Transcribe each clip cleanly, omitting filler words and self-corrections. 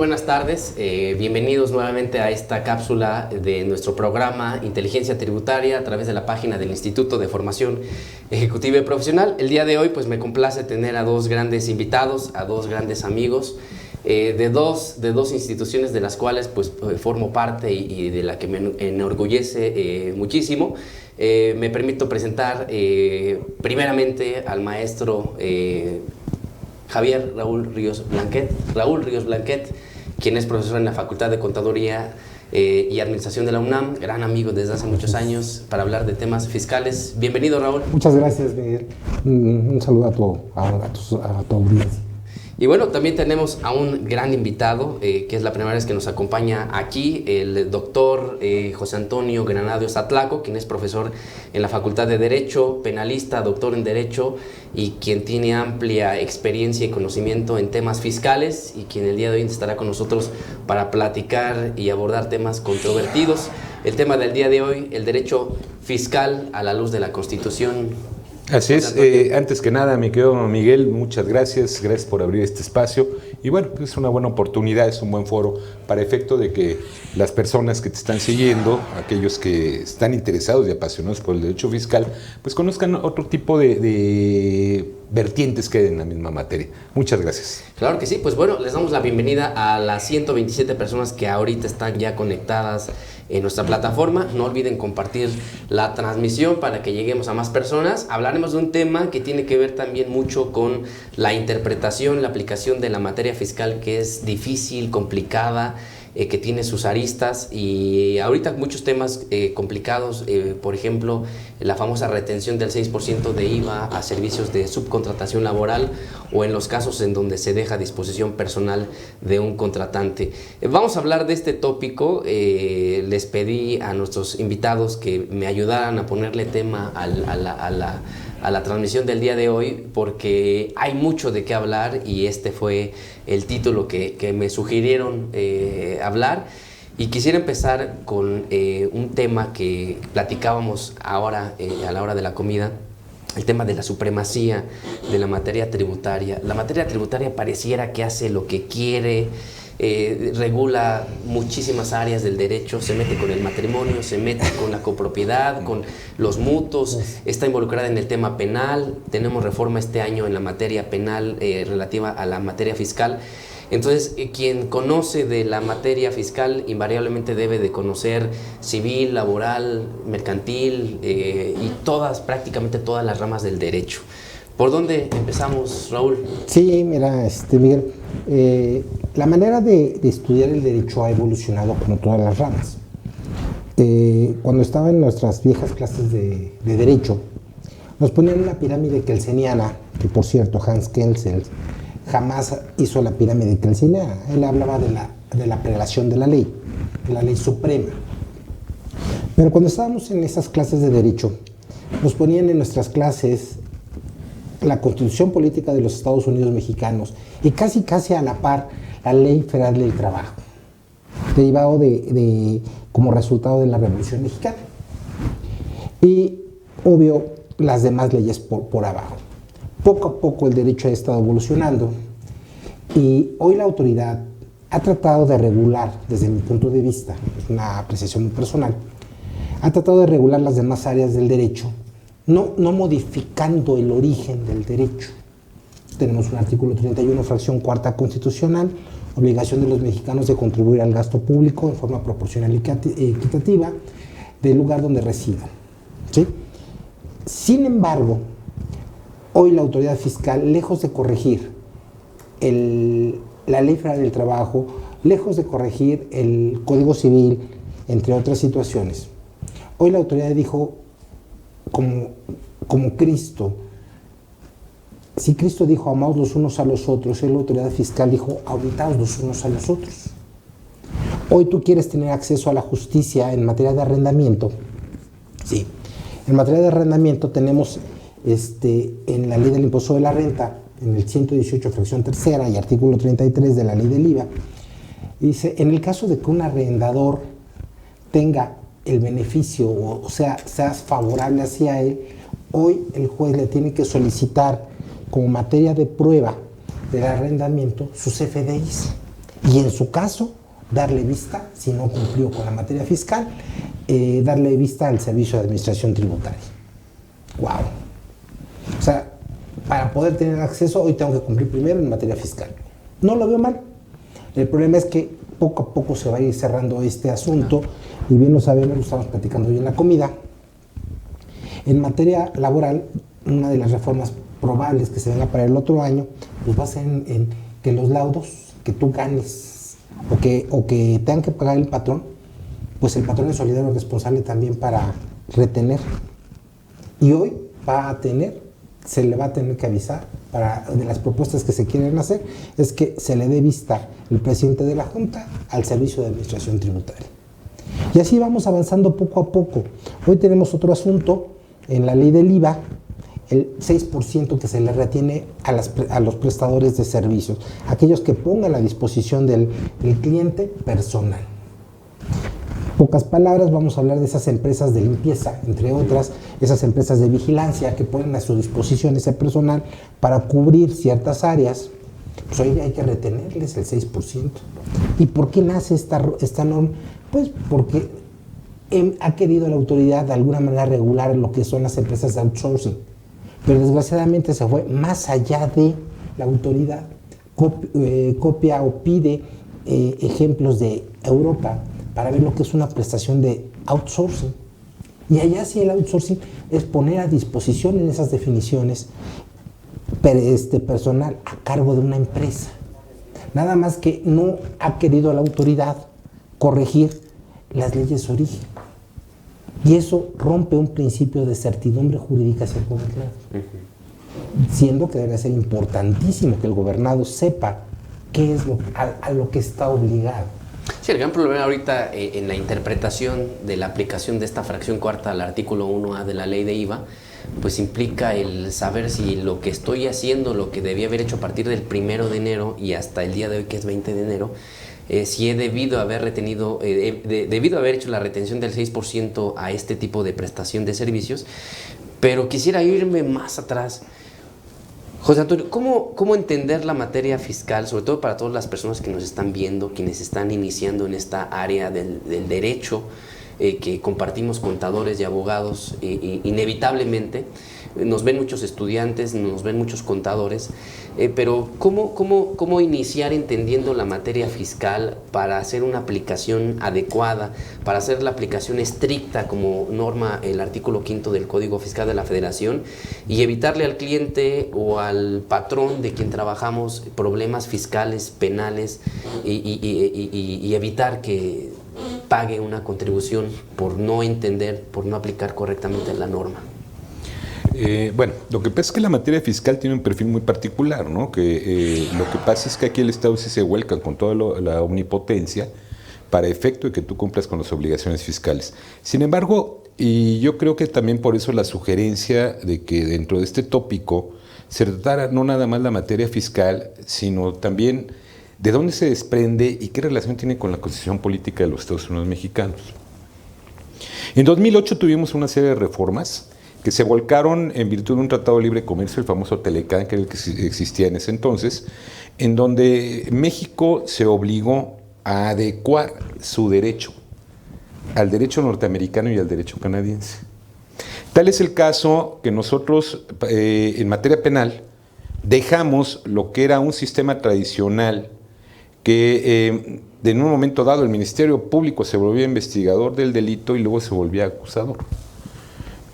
buenas tardes. Bienvenidos nuevamente a esta cápsula de nuestro programa Inteligencia Tributaria a través de la página del Instituto de Formación Ejecutiva y Profesional. El día de hoy pues me complace tener a dos grandes invitados, a dos grandes amigos de dos instituciones de las cuales pues formo parte y de la que me enorgullece muchísimo. Me permito presentar primeramente al maestro Javier Raúl Ríos Blanquet, quien es profesor en la Facultad de Contaduría y Administración de la UNAM, gran amigo desde hace muchos años para hablar de temas fiscales. Bienvenido, Raúl. Muchas gracias, Miguel. Un saludo a tu audiencia. Y bueno, también tenemos a un gran invitado, que es la primera vez que nos acompaña aquí, el doctor José Antonio Granados Zatlaco, quien es profesor en la Facultad de Derecho, penalista, doctor en Derecho, y quien tiene amplia experiencia y conocimiento en temas fiscales, y quien el día de hoy estará con nosotros para platicar y abordar temas controvertidos. El tema del día de hoy, el derecho fiscal a la luz de la Constitución. Así es, antes que nada, mi querido Miguel, muchas gracias por abrir este espacio y bueno, es una buena oportunidad, es un buen foro para efecto de que las personas que te están siguiendo, aquellos que están interesados y apasionados por el derecho fiscal, pues conozcan otro tipo de vertientes que hay en la misma materia. Muchas gracias. Claro que sí, pues bueno, les damos la bienvenida a las 127 personas que ahorita están ya conectadas en nuestra plataforma. No olviden compartir la transmisión para que lleguemos a más personas. Hablaremos de un tema que tiene que ver también mucho con la interpretación, la aplicación de la materia fiscal, que es difícil, complicada, que tiene sus aristas, y ahorita muchos temas complicados, por ejemplo, la famosa retención del 6% de IVA a servicios de subcontratación laboral, o en los casos en donde se deja a disposición personal de un contratante. Vamos a hablar de este tópico. Les pedí a nuestros invitados que me ayudaran a ponerle tema a la transmisión del día de hoy, porque hay mucho de qué hablar y este fue el título que me sugirieron hablar. Y quisiera empezar con un tema que platicábamos ahora a la hora de la comida, el tema de la supremacía de la materia tributaria. La materia tributaria pareciera que hace lo que quiere, regula muchísimas áreas del derecho, se mete con el matrimonio, se mete con la copropiedad, con los mutuos, está involucrada en el tema penal. Tenemos reforma este año en la materia penal relativa a la materia fiscal. Entonces, quien conoce de la materia fiscal invariablemente debe de conocer civil, laboral, mercantil y prácticamente todas las ramas del derecho. ¿Por dónde empezamos, Raúl? Sí, mira, Miguel, la manera de estudiar el derecho ha evolucionado como todas las ramas. Cuando estaba en nuestras viejas clases de derecho, nos ponían una pirámide kelseniana, que por cierto, Hans Kelsen jamás hizo la pirámide kelseniana. Él hablaba de la prelación de la ley suprema. Pero cuando estábamos en esas clases de derecho, nos ponían en nuestras clases la Constitución Política de los Estados Unidos Mexicanos y casi a la par la Ley Federal del Trabajo, derivado como resultado de la Revolución Mexicana. Y, obvio, las demás leyes por abajo. Poco a poco el derecho ha estado evolucionando y hoy la autoridad ha tratado de regular, desde mi punto de vista, es una apreciación muy personal, ha tratado de regular las demás áreas del derecho, no modificando el origen del derecho. Tenemos un artículo 31, fracción cuarta constitucional, obligación de los mexicanos de contribuir al gasto público en forma proporcional y equitativa del lugar donde residan, ¿sí? Sin embargo, hoy la autoridad fiscal, lejos de corregir la Ley Federal del Trabajo, lejos de corregir el Código Civil, entre otras situaciones, hoy la autoridad dijo, como Cristo, si Cristo dijo amaos los unos a los otros, la autoridad fiscal dijo auditaos los unos a los otros. Hoy tú quieres tener acceso a la justicia en materia de arrendamiento. Sí, en materia de arrendamiento tenemos en la ley del impuesto de la renta, en el 118 fracción tercera y artículo 33 de la ley del IVA, dice, en el caso de que un arrendador tenga el beneficio, o sea, seas favorable hacia él, hoy el juez le tiene que solicitar como materia de prueba del arrendamiento sus FDIs. y en su caso darle vista, si no cumplió con la materia fiscal, darle vista al servicio de administración tributaria. ¡Wow! O sea, para poder tener acceso hoy tengo que cumplir primero en materia fiscal. No lo veo mal. El problema es que poco a poco se va a ir cerrando este asunto y bien lo sabemos, lo estamos platicando hoy en la comida. En materia laboral, una de las reformas probables que se venga para el otro año, pues va a ser en que los laudos que tú ganes o que tengan que pagar el patrón, pues el patrón es solidario responsable también para retener. Y hoy se le va a tener que avisar, de las propuestas que se quieren hacer, es que se le dé vista el presidente de la Junta al Servicio de Administración Tributaria. Y así vamos avanzando poco a poco. Hoy tenemos otro asunto en la ley del IVA, el 6% que se le retiene a los prestadores de servicios, aquellos que pongan a disposición del cliente personal. Pocas palabras, vamos a hablar de esas empresas de limpieza, entre otras, esas empresas de vigilancia que ponen a su disposición ese personal para cubrir ciertas áreas. Pues hoy hay que retenerles el 6%. ¿Y por qué nace esta norma? Pues porque ha querido la autoridad de alguna manera regular lo que son las empresas de outsourcing, pero desgraciadamente se fue más allá de la autoridad, copia o pide ejemplos de Europa para ver lo que es una prestación de outsourcing. Y allá sí el outsourcing es poner a disposición en esas definiciones personal a cargo de una empresa. Nada más que no ha querido la autoridad corregir las leyes de origen. Y eso rompe un principio de certidumbre jurídica hacia el gobernado. Siendo que debe ser importantísimo que el gobernado sepa qué es a lo que está obligado. Sí, el gran problema ahorita en la interpretación de la aplicación de esta fracción cuarta al artículo 1A de la ley de IVA, pues implica el saber si lo que estoy haciendo, lo que debía haber hecho a partir del 1 de enero y hasta el día de hoy, que es 20 de enero, si he debido haber retenido, debido haber hecho la retención del 6% a este tipo de prestación de servicios. Pero quisiera irme más atrás. José Antonio, ¿cómo entender la materia fiscal, sobre todo para todas las personas que nos están viendo, quienes están iniciando en esta área del derecho, que compartimos contadores y abogados, inevitablemente nos ven muchos estudiantes, nos ven muchos contadores, pero ¿cómo iniciar entendiendo la materia fiscal para hacer una aplicación adecuada, para hacer la aplicación estricta como norma el artículo 5 del Código Fiscal de la Federación y evitarle al cliente o al patrón de quien trabajamos problemas fiscales, penales y evitar que pague una contribución por no entender, por no aplicar correctamente la norma? Bueno, lo que pasa es que la materia fiscal tiene un perfil muy particular, ¿no? Que lo que pasa es que aquí el Estado sí se vuelca con toda la omnipotencia para efecto de que tú cumplas con las obligaciones fiscales. Sin embargo, y yo creo que también por eso la sugerencia de que dentro de este tópico se tratara no nada más la materia fiscal, sino también de dónde se desprende y qué relación tiene con la constitución política de los Estados Unidos mexicanos. En 2008 tuvimos una serie de reformas que se volcaron en virtud de un tratado de libre comercio, el famoso Telecán, que era el que existía en ese entonces, en donde México se obligó a adecuar su derecho al derecho norteamericano y al derecho canadiense. Tal es el caso que nosotros, en materia penal, dejamos lo que era un sistema tradicional que en un momento dado el Ministerio Público se volvía investigador del delito y luego se volvía acusador,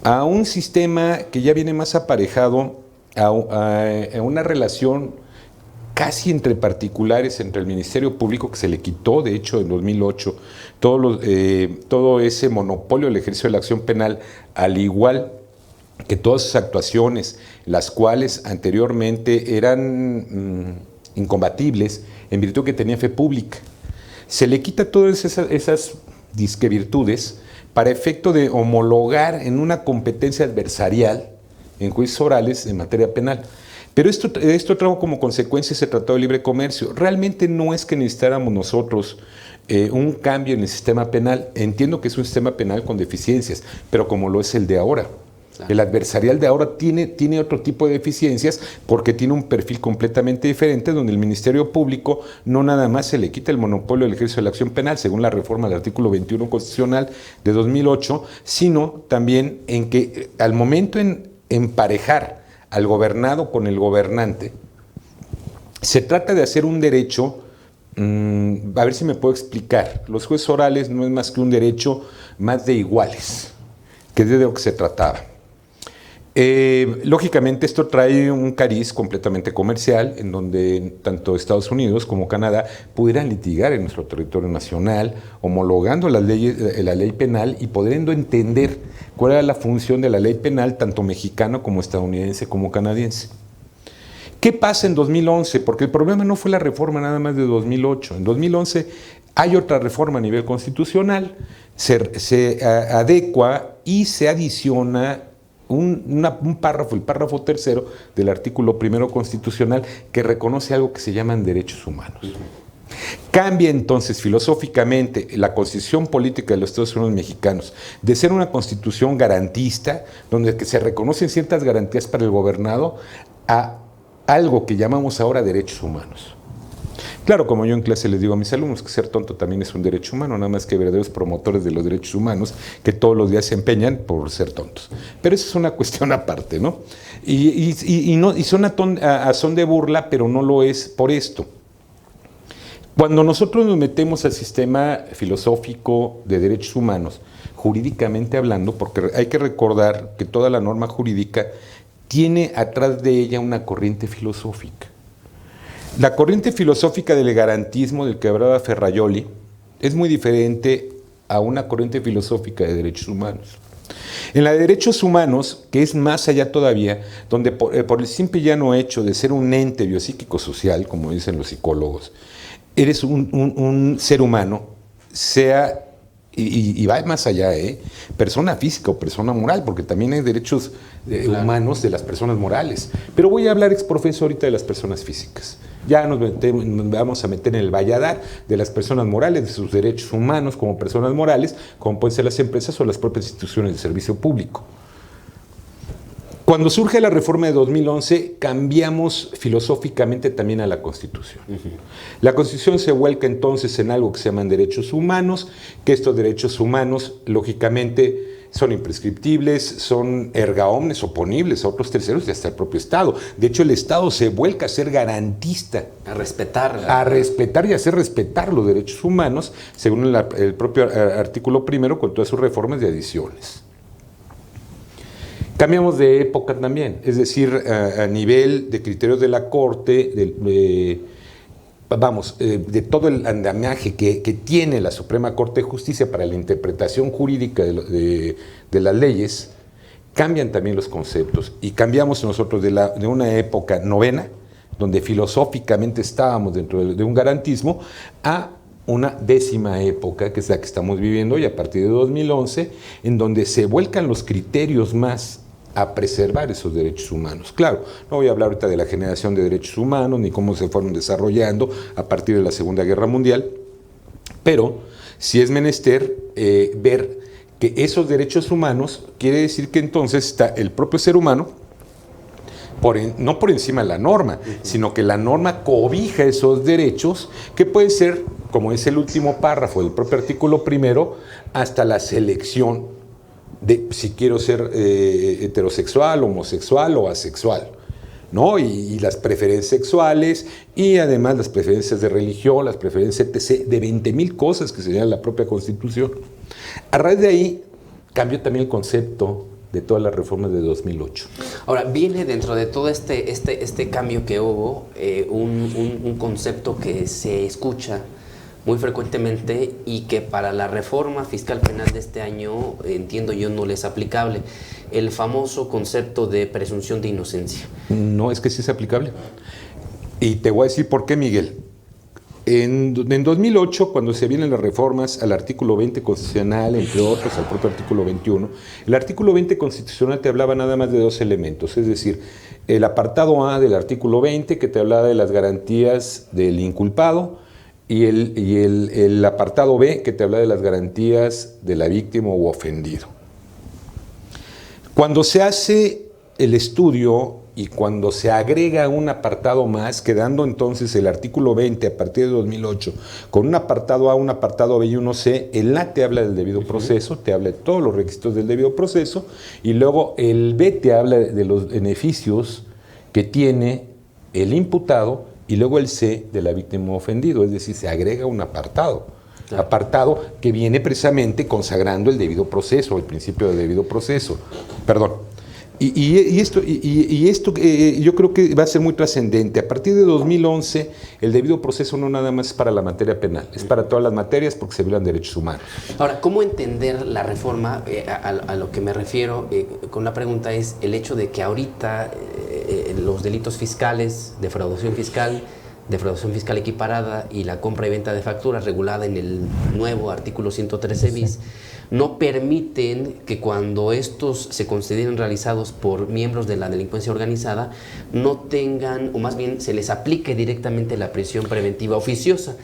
a un sistema que ya viene más aparejado a una relación casi entre particulares, entre el Ministerio Público, que se le quitó, de hecho, en 2008, todo ese monopolio del ejercicio de la acción penal, al igual que todas esas actuaciones, las cuales anteriormente eran incompatibles, en virtud que tenía fe pública. Se le quita todas esas disque virtudes para efecto de homologar en una competencia adversarial en juicios orales en materia penal. Pero esto trajo como consecuencia ese Tratado de Libre Comercio. Realmente no es que necesitáramos nosotros un cambio en el sistema penal. Entiendo que es un sistema penal con deficiencias, pero como lo es el de ahora. Claro. El adversarial de ahora tiene otro tipo de deficiencias porque tiene un perfil completamente diferente, donde el Ministerio Público no nada más se le quita el monopolio del ejercicio de la acción penal, según la reforma del artículo 21 constitucional de 2008, sino también en que al momento en emparejar al gobernado con el gobernante, se trata de hacer un derecho, a ver si me puedo explicar. Los jueces orales no es más que un derecho más de iguales, que es de lo que se trataba. Lógicamente esto trae un cariz completamente comercial, en donde tanto Estados Unidos como Canadá pudieran litigar en nuestro territorio nacional, homologando las leyes, la ley penal y pudiendo entender cuál era la función de la ley penal, tanto mexicana como estadounidense como canadiense. ¿Qué pasa en 2011? Porque el problema no fue la reforma nada más de 2008. En 2011 hay otra reforma a nivel constitucional, se adecua y se adiciona un párrafo, el párrafo tercero del artículo primero constitucional, que reconoce algo que se llaman derechos humanos. Cambia entonces filosóficamente la constitución política de los Estados Unidos mexicanos de ser una constitución garantista, donde se reconocen ciertas garantías para el gobernado, a algo que llamamos ahora derechos humanos. Claro, como yo en clase les digo a mis alumnos, que ser tonto también es un derecho humano, nada más que verdaderos promotores de los derechos humanos que todos los días se empeñan por ser tontos. Pero eso es una cuestión aparte, ¿no? Y son a son de burla, pero no lo es por esto. Cuando nosotros nos metemos al sistema filosófico de derechos humanos, jurídicamente hablando, porque hay que recordar que toda la norma jurídica tiene atrás de ella una corriente filosófica. La corriente filosófica del garantismo del que hablaba Ferrajoli es muy diferente a una corriente filosófica de derechos humanos. En la de derechos humanos, que es más allá todavía, donde por el simple y llano hecho de ser un ente biopsíquico social, como dicen los psicólogos, eres un ser humano, sea, y va más allá, persona física o persona moral, porque también hay derechos humanos de las personas morales. Pero voy a hablar ex profeso ahorita de las personas físicas. Ya nos vamos a meter en el valladar de las personas morales, de sus derechos humanos como personas morales, como pueden ser las empresas o las propias instituciones de servicio público. Cuando surge la reforma de 2011, cambiamos filosóficamente también a la Constitución. La Constitución se vuelca entonces en algo que se llaman derechos humanos, que estos derechos humanos, lógicamente, son imprescriptibles, son erga omnes, oponibles a otros terceros y hasta el propio Estado. De hecho, el Estado se vuelca a ser garantista. A respetar. A respetar y hacer respetar los derechos humanos, según el propio artículo primero, con todas sus reformas y adiciones. Cambiamos de época también, es decir, a nivel de criterios de la Corte, de todo el andamiaje que tiene la Suprema Corte de Justicia para la interpretación jurídica de las leyes, cambian también los conceptos y cambiamos nosotros de una época novena, donde filosóficamente estábamos dentro de un garantismo, a una décima época, que es la que estamos viviendo hoy a partir de 2011, en donde se vuelcan los criterios más a preservar esos derechos humanos. Claro, no voy a hablar ahorita de la generación de derechos humanos, ni cómo se fueron desarrollando a partir de la Segunda Guerra Mundial, pero sí es menester ver que esos derechos humanos quiere decir que entonces está el propio ser humano, no por encima de la norma, sino que la norma cobija esos derechos, que pueden ser, como es el último párrafo del propio artículo primero, hasta la selección de si quiero ser heterosexual, homosexual o asexual, ¿no? Y las preferencias sexuales, y además las preferencias de religión, las preferencias etc., de 20,000 cosas que señala la propia Constitución. A raíz de ahí, cambió también el concepto de todas las reformas de 2008. Ahora, viene dentro de todo este cambio que hubo, un concepto que se escucha muy frecuentemente y que para la reforma fiscal penal de este año, entiendo yo, no le es aplicable. El famoso concepto de presunción de inocencia. No, es que sí es aplicable. Y te voy a decir por qué, Miguel. En 2008, cuando se vienen las reformas al artículo 20 constitucional, entre otros, al propio artículo 21, el artículo 20 constitucional te hablaba nada más de dos elementos, es decir, el apartado A del artículo 20, que te hablaba de las garantías del inculpado, y el apartado B, que te habla de las garantías de la víctima u ofendido. Cuando se hace el estudio y cuando se agrega un apartado más, quedando entonces el artículo 20 a partir de 2008, con un apartado A, un apartado B y uno C, el A te habla del debido proceso, te habla de todos los requisitos del debido proceso, y luego el B te habla de los beneficios que tiene el imputado, y luego el C de la víctima ofendido, es decir, se agrega un apartado. Claro. Apartado que viene precisamente consagrando el debido proceso, el principio del debido proceso. Perdón. Y esto yo creo que va a ser muy trascendente. A partir de 2011, el debido proceso no nada más es para la materia penal, es para todas las materias porque se violan derechos humanos. Ahora, ¿cómo entender la reforma? A lo que me refiero con la pregunta es el hecho de que ahorita los delitos fiscales, defraudación fiscal equiparada y la compra y venta de facturas regulada en el nuevo artículo 113 bis, sí, no permiten que cuando estos se consideren realizados por miembros de la delincuencia organizada no tengan, o más bien se les aplique directamente la prisión preventiva oficiosa,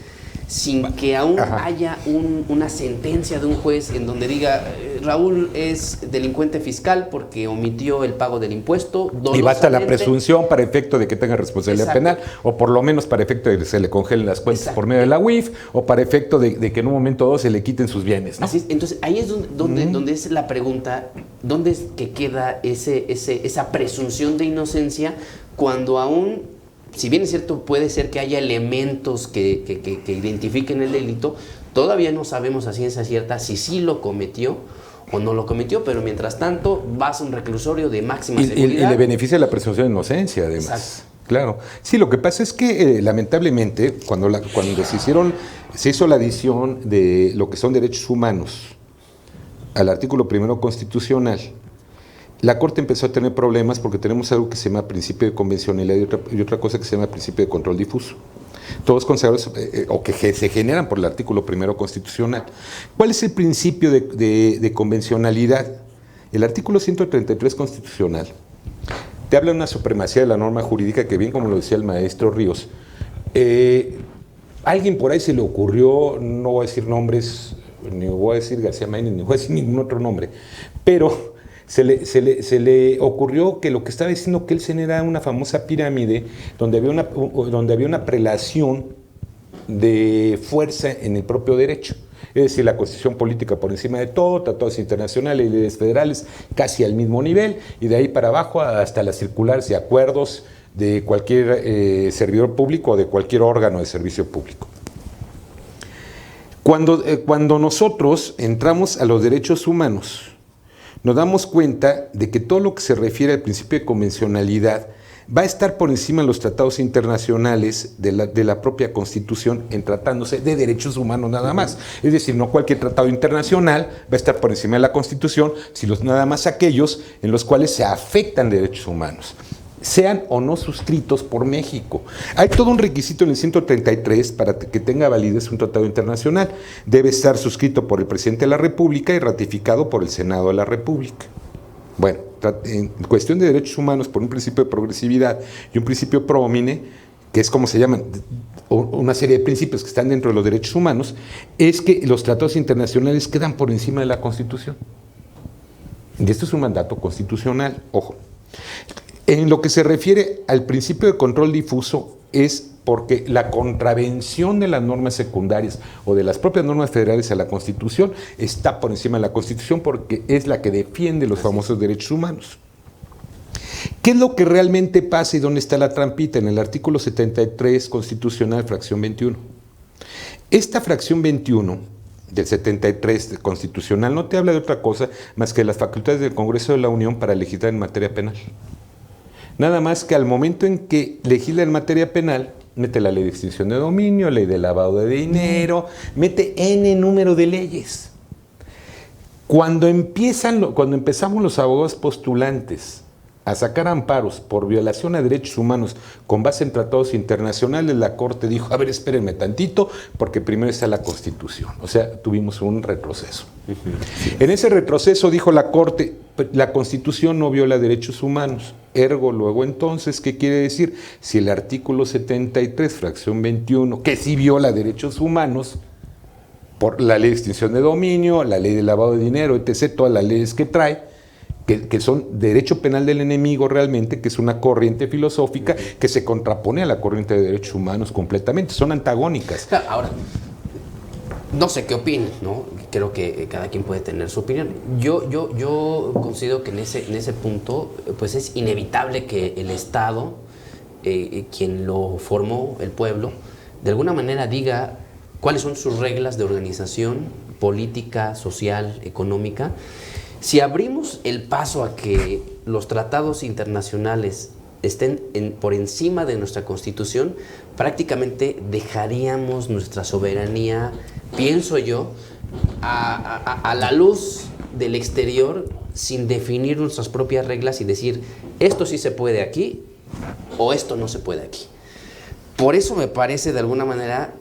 sin que aún haya una sentencia de un juez en donde diga Raúl es delincuente fiscal porque omitió el pago del impuesto. Y basta la presunción para efecto de que tenga responsabilidad penal, o por lo menos para efecto de que se le congelen las cuentas por medio de la UIF, o para efecto de que en un momento dado se le quiten sus bienes, ¿no? Así es. Entonces ahí es donde es la pregunta, ¿dónde es que queda esa presunción de inocencia cuando aún, si bien es cierto, puede ser que haya elementos que identifiquen el delito, todavía no sabemos a ciencia cierta si sí lo cometió o no lo cometió, pero mientras tanto vas a un reclusorio de máxima seguridad. Y le beneficia la presunción de inocencia, además. Exacto. Claro. Sí, lo que pasa es que lamentablemente cuando se hizo la adición de lo que son derechos humanos al artículo primero constitucional, la Corte empezó a tener problemas porque tenemos algo que se llama principio de convencionalidad y otra cosa que se llama principio de control difuso. Todos consagrados o que se generan por el artículo primero constitucional. ¿Cuál es el principio de convencionalidad? El artículo 133 constitucional te habla de una supremacía de la norma jurídica que, bien como lo decía el maestro Ríos, alguien por ahí se le ocurrió, no voy a decir nombres, ni voy a decir García Maínez, ni voy a decir ningún otro nombre, pero se le ocurrió que lo que estaba diciendo que él genera una famosa pirámide donde había una prelación de fuerza en el propio derecho. Es decir, la constitución política por encima de todo, tratados internacionales y leyes federales casi al mismo nivel, y de ahí para abajo hasta las circulares y acuerdos de cualquier servidor público o de cualquier órgano de servicio público. Cuando nosotros entramos a los derechos humanos, nos damos cuenta de que todo lo que se refiere al principio de convencionalidad va a estar por encima de los tratados internacionales de la propia Constitución en tratándose de derechos humanos nada más. Es decir, no cualquier tratado internacional va a estar por encima de la Constitución, sino nada más aquellos en los cuales se afectan derechos humanos, sean o no suscritos por México. Hay todo un requisito en el 133 para que tenga validez un tratado internacional. Debe estar suscrito por el presidente de la República y ratificado por el Senado de la República. Bueno, en cuestión de derechos humanos, por un principio de progresividad y un principio pro homine, que es como se llaman una serie de principios que están dentro de los derechos humanos, es que los tratados internacionales quedan por encima de la Constitución. Y esto es un mandato constitucional, ojo. En lo que se refiere al principio de control difuso es porque la contravención de las normas secundarias o de las propias normas federales a la Constitución está por encima de la Constitución porque es la que defiende los famosos derechos humanos. ¿Qué es lo que realmente pasa y dónde está la trampita? En el artículo 73 constitucional, fracción 21. Esta fracción 21 del 73 constitucional no te habla de otra cosa más que de las facultades del Congreso de la Unión para legislar en materia penal. Nada más que al momento en que legisla en materia penal, mete la ley de extinción de dominio, ley de lavado de dinero, mete N número de leyes. Cuando empezamos los abogados postulantes a sacar amparos por violación a derechos humanos con base en tratados internacionales, la Corte dijo, a ver, espérenme tantito, porque primero está la Constitución. O sea, tuvimos un retroceso. En ese retroceso dijo la Corte, la Constitución no viola derechos humanos. Ergo, luego entonces, ¿qué quiere decir? Si el artículo 73, fracción 21, que sí viola derechos humanos, por la ley de extinción de dominio, la ley de lavado de dinero, etc., todas las leyes que trae, que son derecho penal del enemigo realmente, que es una corriente filosófica que se contrapone a la corriente de derechos humanos completamente, son antagónicas. Claro, ahora, no sé qué opinen, ¿no? Creo que cada quien puede tener su opinión. Yo considero que en ese punto, pues es inevitable que el Estado, quien lo formó, el pueblo, de alguna manera diga cuáles son sus reglas de organización política, social, económica. Si abrimos el paso a que los tratados internacionales estén por encima de nuestra Constitución, prácticamente dejaríamos nuestra soberanía, pienso yo, a la luz del exterior, sin definir nuestras propias reglas y decir, esto sí se puede aquí o esto no se puede aquí. Por eso me parece de alguna manera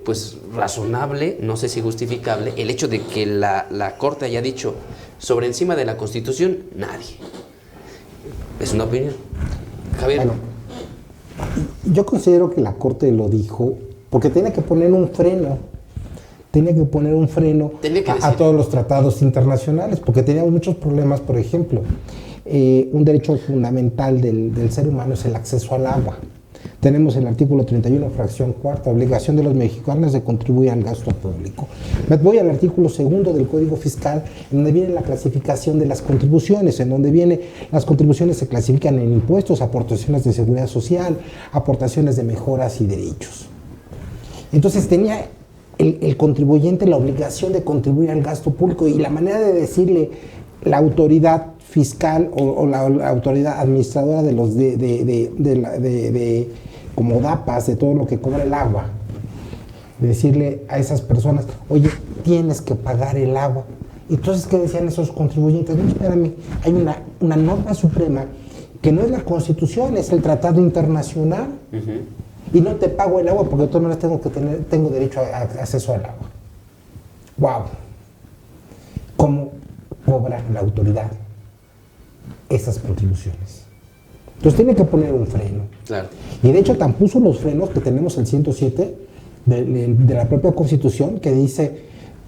pues razonable, no sé si justificable, el hecho de que la Corte haya dicho sobre encima de la Constitución, nadie. Es una opinión. Javier. Bueno, yo considero que la Corte lo dijo porque tiene que poner un freno. Tenía que poner un freno a todos los tratados internacionales, porque teníamos muchos problemas. Por ejemplo, un derecho fundamental del ser humano es el acceso al agua. Tenemos el artículo 31, fracción cuarta, obligación de los mexicanos de contribuir al gasto público. Me voy al artículo segundo del Código Fiscal, en donde viene la clasificación de las contribuciones, en donde las contribuciones se clasifican en impuestos, aportaciones de seguridad social, aportaciones de mejoras y derechos. Entonces tenía el contribuyente la obligación de contribuir al gasto público, y la manera de decirle la autoridad fiscal o la autoridad administradora de los como DAPAS, de todo lo que cobra el agua, decirle a esas personas, oye, tienes que pagar el agua. Entonces, ¿qué decían esos contribuyentes? No, espérame, hay una norma suprema que no es la Constitución, es el Tratado Internacional, y no te pago el agua porque de todas maneras tengo derecho a acceso al agua. ¡Wow! ¿Cómo cobra la autoridad esas contribuciones? Entonces tiene que poner un freno. Claro. Y de hecho tan puso los frenos que tenemos el 107 de la propia Constitución, que dice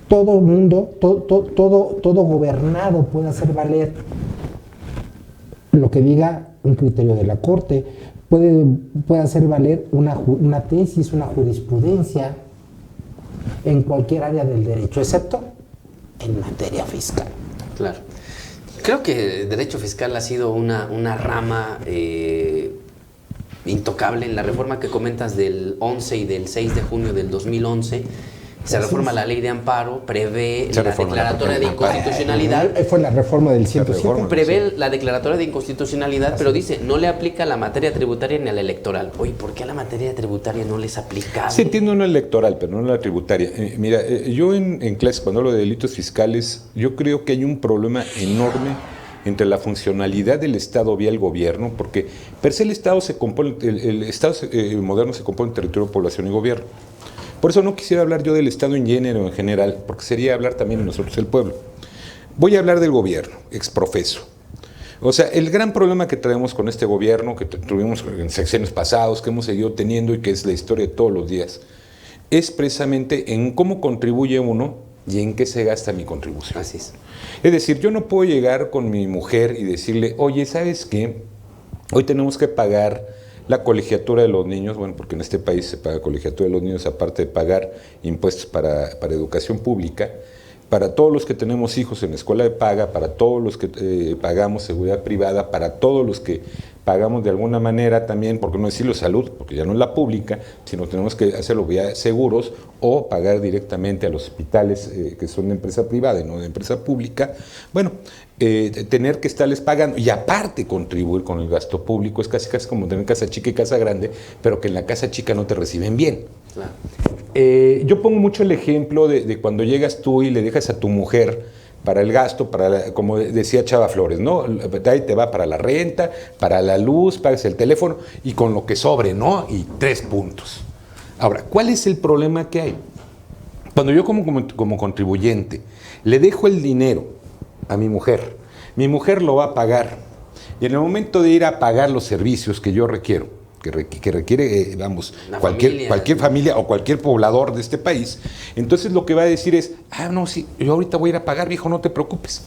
todo mundo, todo gobernado puede hacer valer lo que diga un criterio de la Corte, puede hacer valer una tesis, una jurisprudencia en cualquier área del derecho, excepto en materia fiscal. Claro. Creo que el derecho fiscal ha sido una rama intocable. En la reforma que comentas del 11 y del 6 de junio del 2011, se reforma la ley de amparo, prevé la declaratoria de inconstitucionalidad. Fue la reforma del 107. Prevé la declaratoria de inconstitucionalidad, pero dice, no le aplica a la materia tributaria ni a la electoral. Oye, ¿por qué a la materia tributaria no les aplica? Sí, entiendo una electoral, pero no la tributaria. Mira, yo en clase, cuando hablo de delitos fiscales, yo creo que hay un problema enorme entre la funcionalidad del Estado vía el gobierno, porque per se el Estado moderno se compone en territorio, población y gobierno. Por eso no quisiera hablar yo del Estado en género en general, porque sería hablar también de nosotros, el pueblo. Voy a hablar del gobierno, exprofeso. O sea, el gran problema que traemos con este gobierno, que tuvimos en sexenios pasados, que hemos seguido teniendo y que es la historia de todos los días, es precisamente en cómo contribuye uno y en qué se gasta mi contribución. Así es. Es decir, yo no puedo llegar con mi mujer y decirle, oye, ¿sabes qué? Hoy tenemos que pagar la colegiatura de los niños, bueno, porque en este país se paga colegiatura de los niños, aparte de pagar impuestos para educación pública, para todos los que tenemos hijos en la escuela de paga, para todos los que pagamos seguridad privada, para todos los que pagamos de alguna manera también, por qué no decirlo salud, porque ya no es la pública, sino tenemos que hacerlo vía seguros o pagar directamente a los hospitales que son de empresa privada y no de empresa pública. Bueno, tener que estarles pagando y aparte contribuir con el gasto público es casi como tener casa chica y casa grande, pero que en la casa chica no te reciben bien. Claro. Yo pongo mucho el ejemplo de cuando llegas tú y le dejas a tu mujer para el gasto, como decía Chava Flores, ¿no? Ahí te va para la renta, para la luz, pagas el teléfono y con lo que sobre, ¿no? Y 3 puntos. Ahora, ¿cuál es el problema que hay? Cuando yo como contribuyente le dejo el dinero a mi mujer lo va a pagar. Y en el momento de ir a pagar los servicios que yo requiero, que requiere, cualquier familia o cualquier poblador de este país, entonces lo que va a decir es, no, sí, yo ahorita voy a ir a pagar, viejo, no te preocupes.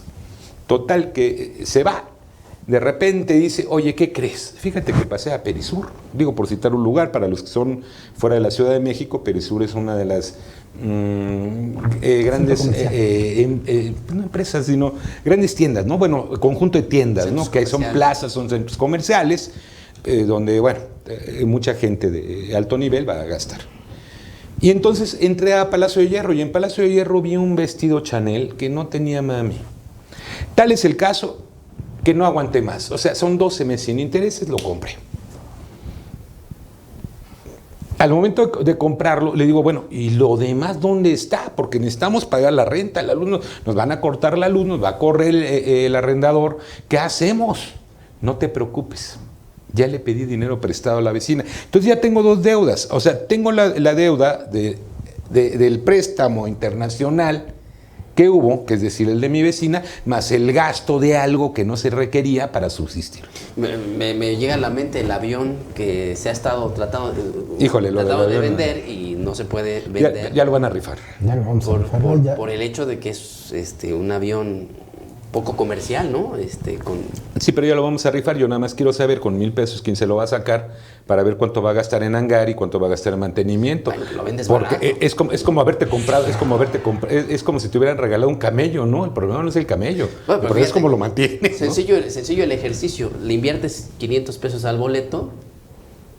Total que se va. De repente dice, oye, ¿qué crees? Fíjate que pasé a Perisur. Digo, por citar un lugar, para los que son fuera de la Ciudad de México, Perisur es una de las grandes, no empresas, sino grandes tiendas, ¿no? Bueno, conjunto de tiendas, ¿no? Que son plazas, son centros comerciales, donde, bueno, mucha gente de alto nivel va a gastar. Y entonces entré a Palacio de Hierro, y en Palacio de Hierro vi un vestido Chanel que no tenía mami. Tal es el caso que no aguanté más. O sea, son 12 meses sin intereses, lo compré. Al momento de comprarlo, le digo, bueno, ¿y lo demás dónde está? Porque necesitamos pagar la renta, la luz, nos van a cortar la luz, nos va a correr el arrendador. ¿Qué hacemos? No te preocupes. Ya le pedí dinero prestado a la vecina. Entonces ya tengo 2 deudas. O sea, tengo la deuda del préstamo internacional que hubo, que es decir, el de mi vecina, más el gasto de algo que no se requería para subsistir. Me llega a la mente el avión que se ha estado tratando de vender y no se puede vender. Ya lo van a rifar. Ya lo vamos a rifar. Por el hecho de que es un avión poco comercial, ¿no? Sí, pero ya lo vamos a rifar. Yo nada más quiero saber con 1,000 pesos quién se lo va a sacar para ver cuánto va a gastar en hangar y cuánto va a gastar en mantenimiento. Bueno, lo vendes porque barato. es como haberte comprado, es como si te hubieran regalado un camello, ¿no? El problema no es el camello, Bueno, el problema es cómo lo mantienes, ¿no? Sencillo el ejercicio. Le inviertes 500 pesos al boleto,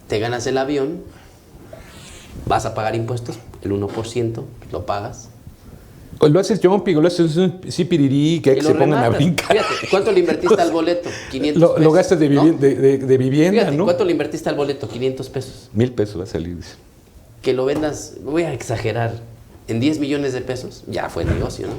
te ganas el avión, vas a pagar impuestos, el 1%, lo pagas. Lo haces jumping, lo haces un pirirí, que se pongan a brincar. Fíjate, ¿cuánto le invertiste al boleto? 500 pesos. Lo gastas de, ¿no? de vivienda, Fíjate, ¿no? ¿cuánto le invertiste al boleto? 500 pesos. 1,000 pesos va a salir, dice. Que lo vendas, voy a exagerar, en 10 millones de pesos, ya fue negocio, ¿no?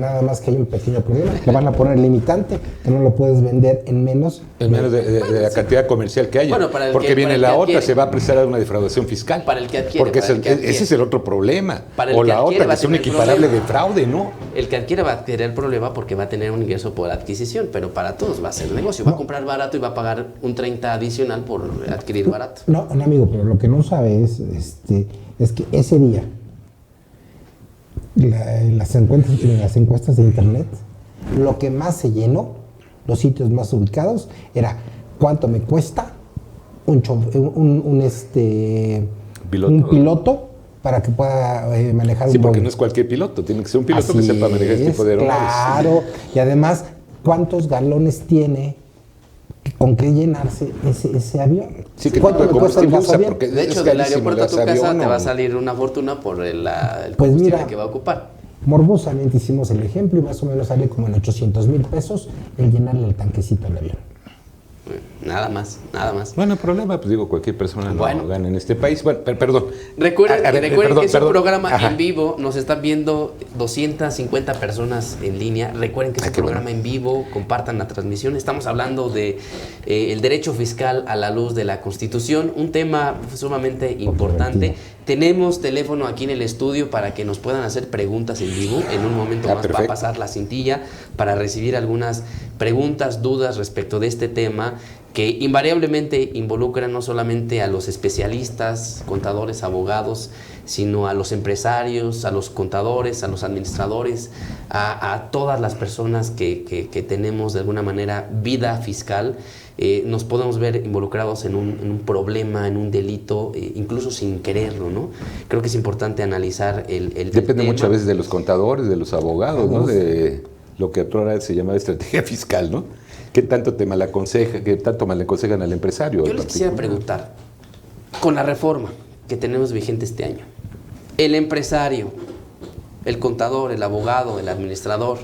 Nada más que hay un pequeño problema. Le van a poner limitante, que no lo puedes vender en menos. En menos de la cantidad comercial que haya. Bueno, porque viene la otra, se va a prestar a una defraudación fiscal. Para el que adquiere. Porque ese es el otro problema. O la otra, que es un equiparable de fraude, ¿no? El que adquiere va a tener problema porque va a tener un ingreso por adquisición, pero para todos va a ser negocio. Va a comprar barato y va a pagar un 30 adicional por adquirir barato. No, amigo, pero lo que no sabe es que ese día, en las encuestas de internet, lo que más se llenó, los sitios más ubicados, era cuánto me cuesta un piloto para que pueda manejar un Sí, porque Boeing. no es cualquier piloto, tiene que ser un piloto que sepa manejar este tipo de aeronaves. Claro, y además, ¿cuántos galones tiene con qué llenarse ese avión? Sí, que ¿cuánto tipo de me cuesta el combustible usa? gasavión? Porque De hecho, es del carísimo aeropuerto a tu el casa gasavión, te ¿no? va a salir una fortuna por el Pues combustible mira, que va a ocupar. morbosamente hicimos el ejemplo y más o menos sale como en 800,000 pesos el llenarle el tanquecito al avión. Nada más. Bueno, el problema, pues digo, cualquier persona Bueno. lo gana en este país. Bueno, perdón. Recuerden que es un programa Ajá. en vivo, nos están viendo 250 personas en línea. Recuerden que es un qué programa en vivo, compartan la transmisión. Estamos hablando de el derecho fiscal a la luz de la Constitución, un tema sumamente importante. Tenemos teléfono aquí en el estudio para que nos puedan hacer preguntas en vivo. En un momento más perfecto. va a pasar la cintilla para recibir algunas preguntas, dudas respecto de este tema que invariablemente involucran no solamente a los especialistas, contadores, abogados, sino a los empresarios, a los contadores, a los administradores, a todas las personas que tenemos de alguna manera vida fiscal. Nos podemos ver involucrados en un problema, en un delito, incluso sin quererlo, ¿no? Creo que es importante analizar el Depende tema. muchas veces de los contadores, de los abogados, ¿no? De lo que ahora se llama estrategia fiscal, ¿no? ¿Qué tanto te malaconseja, qué tanto malaconsejan al empresario? Yo les quisiera preguntar, con la reforma que tenemos vigente este año, el empresario, el contador, el abogado, el administrador,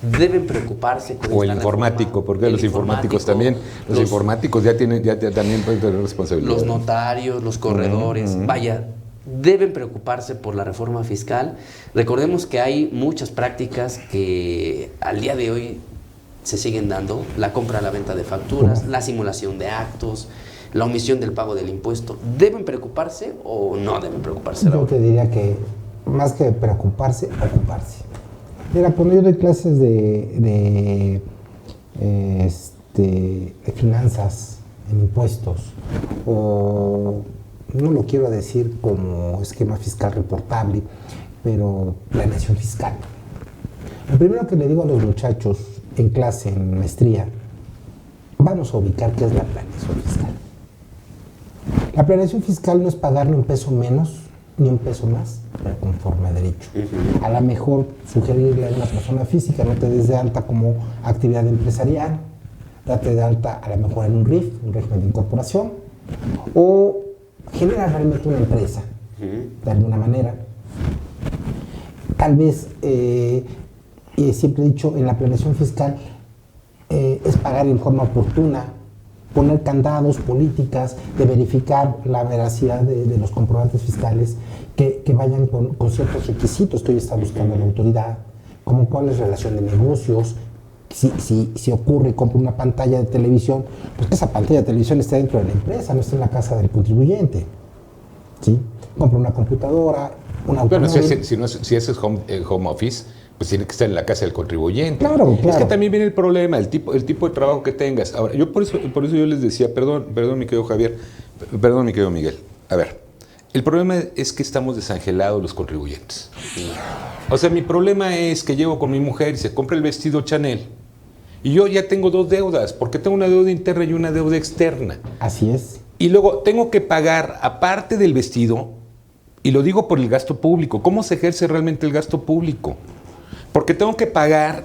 ¿deben preocuparse con O el esta informático, reforma? porque El los informáticos también, los informáticos ya también pueden tener responsabilidad. Los notarios, los corredores, vaya, deben preocuparse por la reforma fiscal. Recordemos que hay muchas prácticas que al día de hoy se siguen dando: la compra, la venta de facturas, la simulación de actos, la omisión del pago del impuesto. ¿Deben preocuparse o no deben preocuparse? Yo Raúl? te diría que más que preocuparse, ocuparse. Mira, cuando yo doy clases de finanzas en impuestos, o no lo quiero decir como esquema fiscal reportable, pero planeación fiscal. Lo primero que le digo a los muchachos en clase, en maestría, vamos a ubicar qué es la planeación fiscal. La planeación fiscal no es pagar ni un peso menos ni un peso más, pero conforme a derecho. A lo mejor sugerirle a una persona física, no te des de alta como actividad empresarial, date de alta a lo mejor en un RIF, un régimen de incorporación, o genera realmente una empresa, de alguna manera. Tal vez, y siempre he dicho, en la planeación fiscal es pagar en forma oportuna, poner candados, políticas de verificar la veracidad de los comprobantes fiscales que vayan con ciertos requisitos que hoy está buscando la autoridad, como cuál es la relación de negocios. Si ocurre y compra una pantalla de televisión, pues que esa pantalla de televisión esté dentro de la empresa, no esté en la casa del contribuyente. ¿Sí? Compra una computadora, un automóvil. Bueno, si ese es home office, pues tiene que estar en la casa del contribuyente. Claro. Es que también viene el problema, el tipo de trabajo que tengas. Ahora, yo por eso yo les decía, perdón mi querido Javier, perdón mi querido Miguel. A ver, el problema es que estamos desangelados los contribuyentes. O sea, mi problema es que llego con mi mujer y se compra el vestido Chanel y yo ya tengo dos deudas, porque tengo una deuda interna y una deuda externa. Así es. Y luego tengo que pagar, aparte del vestido, y lo digo por el gasto público, ¿cómo se ejerce realmente el gasto público? Porque tengo que pagar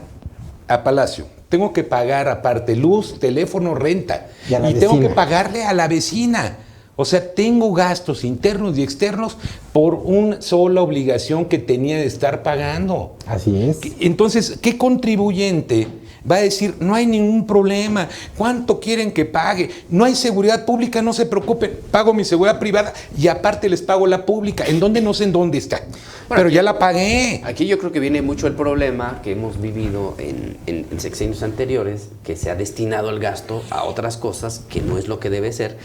a Palacio, tengo que pagar aparte luz, teléfono, renta, y tengo que pagarle a la vecina. O sea, tengo gastos internos y externos por una sola obligación que tenía de estar pagando. Así es. Entonces, ¿qué contribuyente va a decir, no hay ningún problema, cuánto quieren que pague, no hay seguridad pública, no se preocupen, pago mi seguridad privada y aparte les pago la pública? ¿En dónde? No sé en dónde está, pero ya la pagué. Aquí yo creo que viene mucho el problema que hemos vivido en sexenios anteriores, que se ha destinado el gasto a otras cosas que no es lo que debe ser.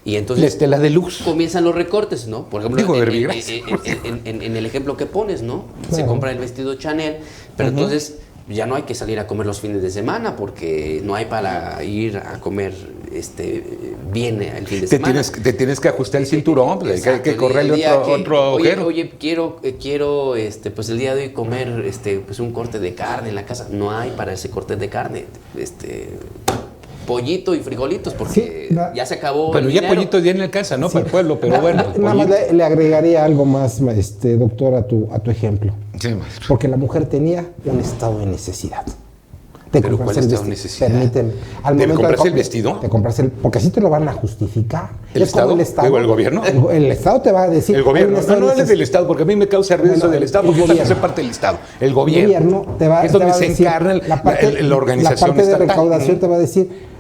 Y entonces la estela de luz. Comienzan los recortes, ¿no? Por ejemplo, Digo, en el ejemplo que pones, ¿no? Claro. Se compra el vestido Chanel, pero entonces ya no hay que salir a comer los fines de semana porque no hay para ir a comer bien el fin de semana. Te tienes que ajustar el cinturón, pues, hay que correrle otro agujero. Oye, quiero pues el día de hoy comer pues un corte de carne en la casa. No hay para ese corte de carne. Pollito y frijolitos, porque ya se acabó. Pero el ya dinero. Pollito ya en la casa, ¿no? Sí. Para el pueblo, pero bueno. Nada más le agregaría algo más, doctor, a tu ejemplo. Sí, maestro. Porque la mujer tenía un estado de necesidad. ¿Pero cuál estado de necesidad? Permíteme. ¿De comprarse el vestido? De comprarse porque así te lo van a justificar. ¿El Estado? ¿Digo, el gobierno? El Estado te va a decir... El gobierno. No hables del Estado, porque a mí me causa ruido eso del Estado, porque yo también soy parte del Estado. El gobierno te va, es donde se decir, encarna la organización La parte estatal. de recaudación te va a decir,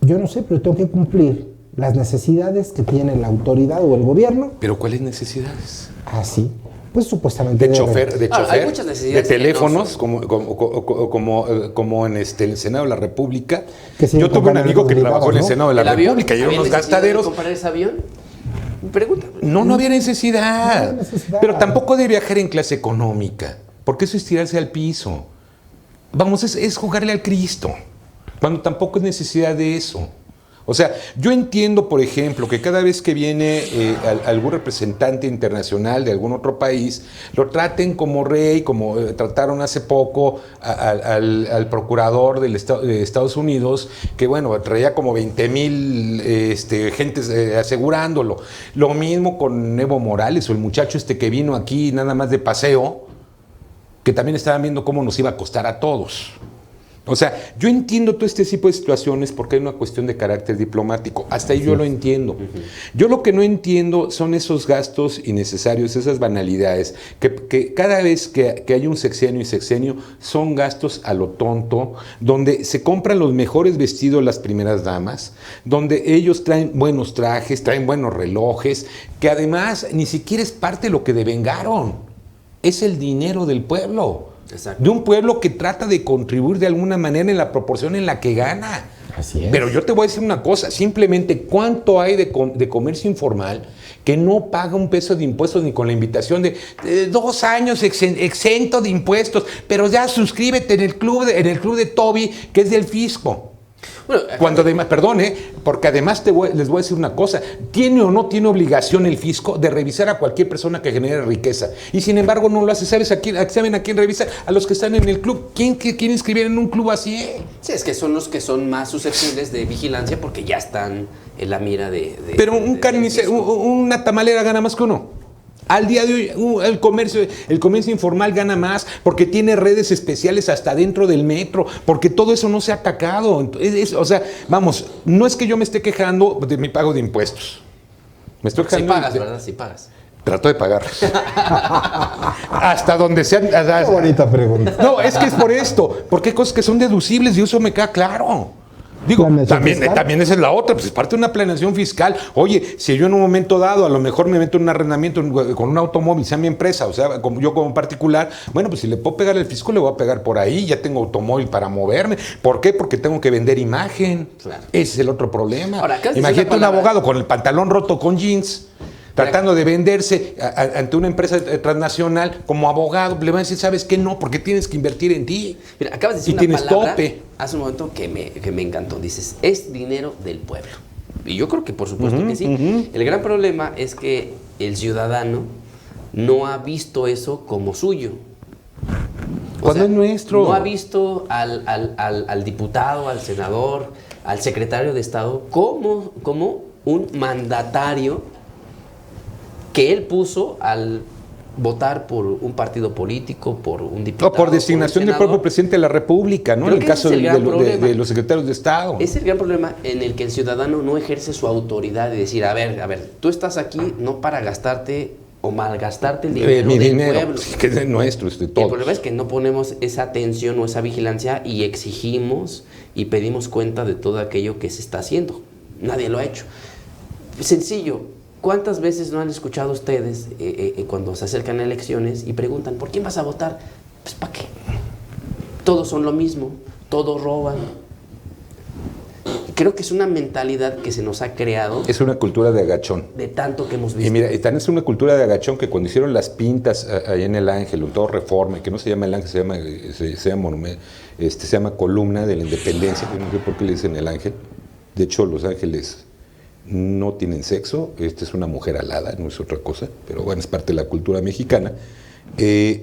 yo no sé, pero tengo que cumplir las necesidades que tiene la autoridad o el gobierno. ¿Pero cuáles necesidades? Así. Pues supuestamente... De chofer, hay muchas necesidades de teléfonos, como en el Senado de la República. Yo tuve un amigo que trabajó en el Senado de la República y eran unos gastaderos. ¿Comprar ese avión? Pregunta. No había necesidad. Pero tampoco de viajar en clase económica, porque eso es tirarse al piso. Vamos, es jugarle al Cristo, cuando tampoco es necesidad de eso. O sea, yo entiendo, por ejemplo, que cada vez que viene algún representante internacional de algún otro país, lo traten como rey, como trataron hace poco al procurador de Estados Unidos, que bueno, traía como 20,000 gentes asegurándolo. Lo mismo con Evo Morales, o el muchacho que vino aquí nada más de paseo, que también estaban viendo cómo nos iba a costar a todos. O sea, yo entiendo todo este tipo de situaciones porque hay una cuestión de carácter diplomático. Hasta ahí yo lo entiendo. Yo lo que no entiendo son esos gastos innecesarios, esas banalidades, que cada vez que hay un sexenio y sexenio son gastos a lo tonto, donde se compran los mejores vestidos las primeras damas, donde ellos traen buenos trajes, traen buenos relojes, que además ni siquiera es parte de lo que devengaron. Es el dinero del pueblo. Exacto. De un pueblo que trata de contribuir de alguna manera en la proporción en la que gana. Así es. Pero yo te voy a decir una cosa, simplemente cuánto hay de comercio informal que no paga un peso de impuestos ni con la invitación de 2 años exento de impuestos, pero ya suscríbete en el club de Toby, que es del fisco. Bueno, Cuando además, perdón, porque además les voy a decir una cosa, ¿tiene o no tiene obligación el fisco de revisar a cualquier persona que genere riqueza? Y sin embargo no lo hace. ¿Saben a quién revisa? A los que están en el club. ¿Quién quiere inscribir en un club así? Sí, es que son los que son más susceptibles de vigilancia porque ya están en la mira de Pero un carnicero, una tamalera gana más que uno. Al día de hoy el comercio informal gana más porque tiene redes especiales hasta dentro del metro, porque todo eso no se ha atacado. O sea, vamos, no es que yo me esté quejando de mi pago de impuestos. Me estoy quejando. Sí pagas, ¿verdad? Sí pagas. Trato de pagar. Hasta donde sean. Qué bonita pregunta. No, es que es por esto, porque hay cosas que son deducibles y eso me queda claro. Digo, también esa es la otra, pues es parte de una planeación fiscal. Oye, si yo en un momento dado a lo mejor me meto en un arrendamiento con un automóvil, sea mi empresa, o sea, yo como particular, bueno, pues si le puedo pegar al fisco, le voy a pegar por ahí, ya tengo automóvil para moverme. ¿Por qué? Porque tengo que vender imagen. Claro. Ese es el otro problema. Ahora, imagínate un abogado con el pantalón roto con jeans, tratando de venderse ante una empresa transnacional como abogado, le van a decir, ¿sabes qué? No, porque tienes que invertir en ti. Mira, acabas de decir y una tienes palabra tope. Hace un momento que me encantó. Dices, es dinero del pueblo. Y yo creo que por supuesto que sí. El gran problema es que el ciudadano no ha visto eso como suyo. ¿Cuándo es nuestro? No ha visto al diputado, al senador, al secretario de Estado como un mandatario que él puso al votar por un partido político, por un diputado. O por designación del propio presidente de la República, ¿no? En el caso de los secretarios de Estado. Es el gran problema en el que el ciudadano no ejerce su autoridad de decir, a ver, tú estás aquí no para gastarte o malgastarte el dinero del pueblo. Que es nuestro, es de todo. El problema es que no ponemos esa atención o esa vigilancia y exigimos y pedimos cuenta de todo aquello que se está haciendo. Nadie lo ha hecho. Sencillo. ¿Cuántas veces no han escuchado ustedes cuando se acercan a elecciones y preguntan, ¿por quién vas a votar? Pues ¿para qué? Todos son lo mismo, todos roban. Creo que es una mentalidad que se nos ha creado. Es una cultura de agachón. De tanto que hemos visto. Y mira, y tan es una cultura de agachón que cuando hicieron las pintas allá en el Ángel, en todo Reforma, que no se llama el Ángel, se llama Columna de la Independencia, que no sé por qué le dicen el Ángel. De hecho, los ángeles no tienen sexo, esta es una mujer alada, no es otra cosa, pero bueno, es parte de la cultura mexicana.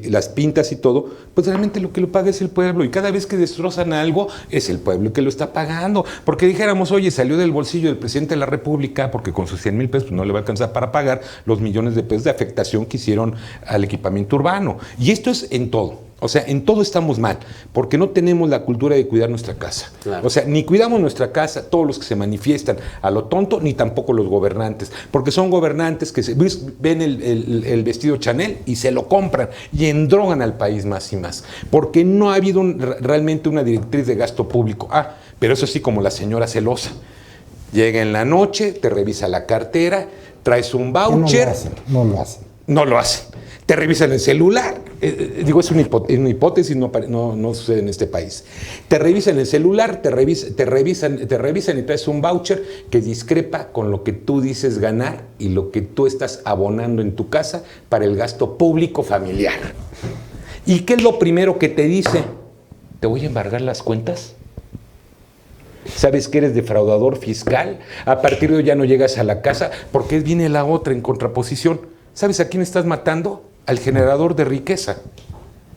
Las pintas y todo, pues realmente lo que lo paga es el pueblo, y cada vez que destrozan algo es el pueblo el que lo está pagando, porque dijéramos, oye, salió del bolsillo del presidente de la República porque con sus 100,000 pesos pues, no le va a alcanzar para pagar los millones de pesos de afectación que hicieron al equipamiento urbano, y esto es en todo. O sea, en todo estamos mal, porque no tenemos la cultura de cuidar nuestra casa. Claro. O sea, ni cuidamos nuestra casa, todos los que se manifiestan a lo tonto, ni tampoco los gobernantes, porque son gobernantes que ven el vestido Chanel y se lo compran y endrogan al país más y más, porque no ha habido realmente una directriz de gasto público. Pero eso sí, como la señora celosa. Llega en la noche, te revisa la cartera, traes un voucher. No lo hacen. No lo hacen. Te revisan el celular, es una hipótesis, no sucede en este país. Te revisan el celular, te revisan y traes un voucher que discrepa con lo que tú dices ganar y lo que tú estás abonando en tu casa para el gasto público familiar. ¿Y qué es lo primero que te dice? ¿Te voy a embargar las cuentas? ¿Sabes que eres defraudador fiscal? A partir de hoy ya no llegas a la casa porque viene la otra en contraposición. ¿Sabes a quién estás matando? Al generador de riqueza,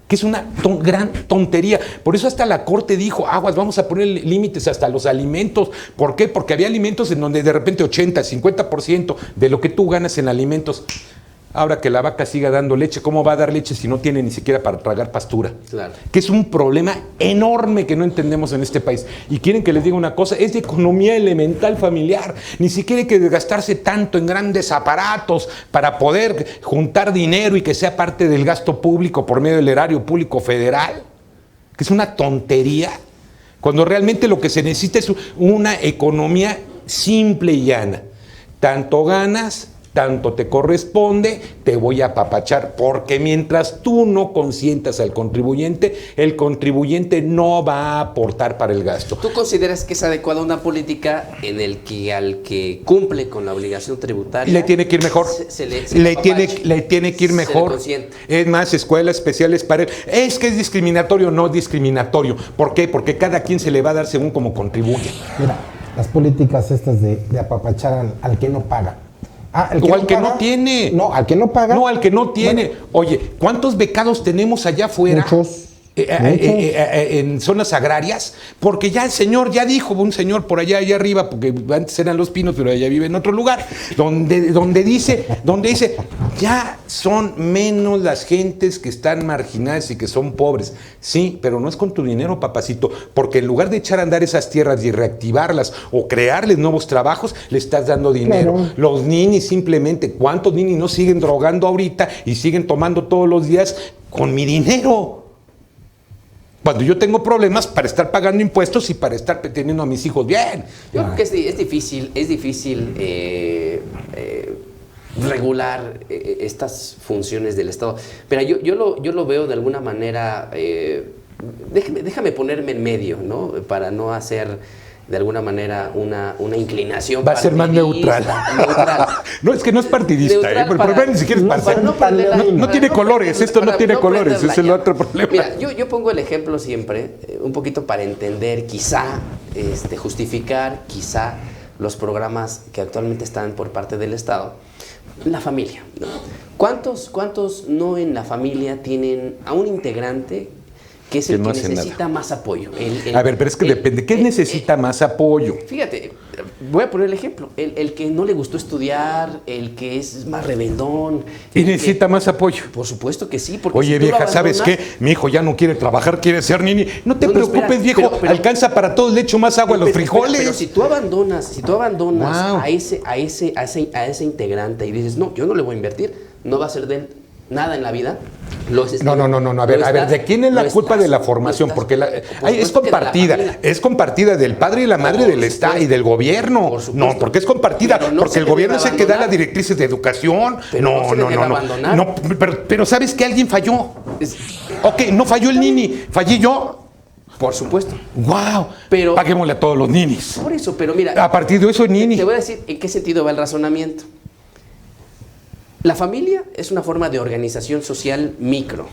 que es una gran tontería. Por eso hasta la Corte dijo, aguas, vamos a poner límites hasta los alimentos. ¿Por qué? Porque había alimentos en donde de repente 80, 50% de lo que tú ganas en alimentos. Ahora que la vaca siga dando leche, ¿cómo va a dar leche si no tiene ni siquiera para tragar pastura? Claro. Que es un problema enorme que no entendemos en este país. Y quieren que les diga una cosa, es de economía elemental familiar. Ni siquiera hay que desgastarse tanto en grandes aparatos para poder juntar dinero y que sea parte del gasto público por medio del erario público federal. Que es una tontería. Cuando realmente lo que se necesita es una economía simple y llana. Tanto ganas tanto te corresponde, te voy a apapachar, porque mientras tú no consientas al contribuyente, el contribuyente no va a aportar para el gasto. ¿Tú consideras que es adecuada una política en el que al que cumple con la obligación tributaria le tiene que ir mejor? Le tiene que ir mejor. Es más, escuelas especiales para él. Es que es discriminatorio, no discriminatorio. ¿Por qué? Porque cada quien se le va a dar según como contribuye. Mira, las políticas estas de apapachar al que no paga. O al que no tiene. No, al que no paga. No, al que no tiene. Bueno, oye, ¿cuántos becados tenemos allá afuera? Muchos. En zonas agrarias, porque ya el señor ya dijo, un señor por allá arriba, porque antes eran Los Pinos, pero allá vive en otro lugar, donde dice, ya son menos las gentes que están marginadas y que son pobres. Sí, pero no es con tu dinero, papacito, porque en lugar de echar a andar esas tierras y reactivarlas o crearles nuevos trabajos, le estás dando dinero. Claro. Los ninis simplemente, ¿cuántos ninis no siguen drogando ahorita y siguen tomando todos los días con mi dinero? Cuando yo tengo problemas para estar pagando impuestos y para estar teniendo a mis hijos bien. Yo creo que es difícil regular estas funciones del Estado. Pero yo lo veo de alguna manera, déjame ponerme en medio, ¿no? Para no hacer de alguna manera una inclinación. Va a ser más neutral. No, es que no es partidista, el problema ni siquiera es partidista. No tiene colores, esto no tiene colores, ese es el otro problema. Mira, yo pongo el ejemplo siempre, un poquito para entender, quizá, justificar, quizá, los programas que actualmente están por parte del Estado. La familia, ¿no? ¿Cuántos no en la familia tienen a un integrante que es el que necesita más apoyo? A ver, pero es que depende. ¿Qué necesita más apoyo? Fíjate, voy a poner el ejemplo. El que no le gustó estudiar, el que es más rebendón. ¿Y necesita más apoyo? Por supuesto que sí. Porque oye, vieja, ¿sabes qué? Mi hijo ya no quiere trabajar, quiere ser nini. No te preocupes, espera, viejo, pero, alcanza para todo, le echo más agua a los frijoles. Pero si tú abandonas wow. a ese integrante y dices, no, yo no le voy a invertir, no va a ser de él nada en la vida. No, a ver, ¿de quién es la culpa de la formación? Porque es compartida del padre y la madre del Estado y del gobierno. No, porque es compartida, porque el gobierno es el que da las directrices de educación. No, pero ¿sabes que alguien falló? Ok, no falló el nini, fallé yo. Por supuesto. ¡Wow! Pero paguémosle a todos los ninis. Por eso, pero mira. A partir de eso, nini. Te voy a decir en qué sentido va el razonamiento. La familia es una forma de organización social micro.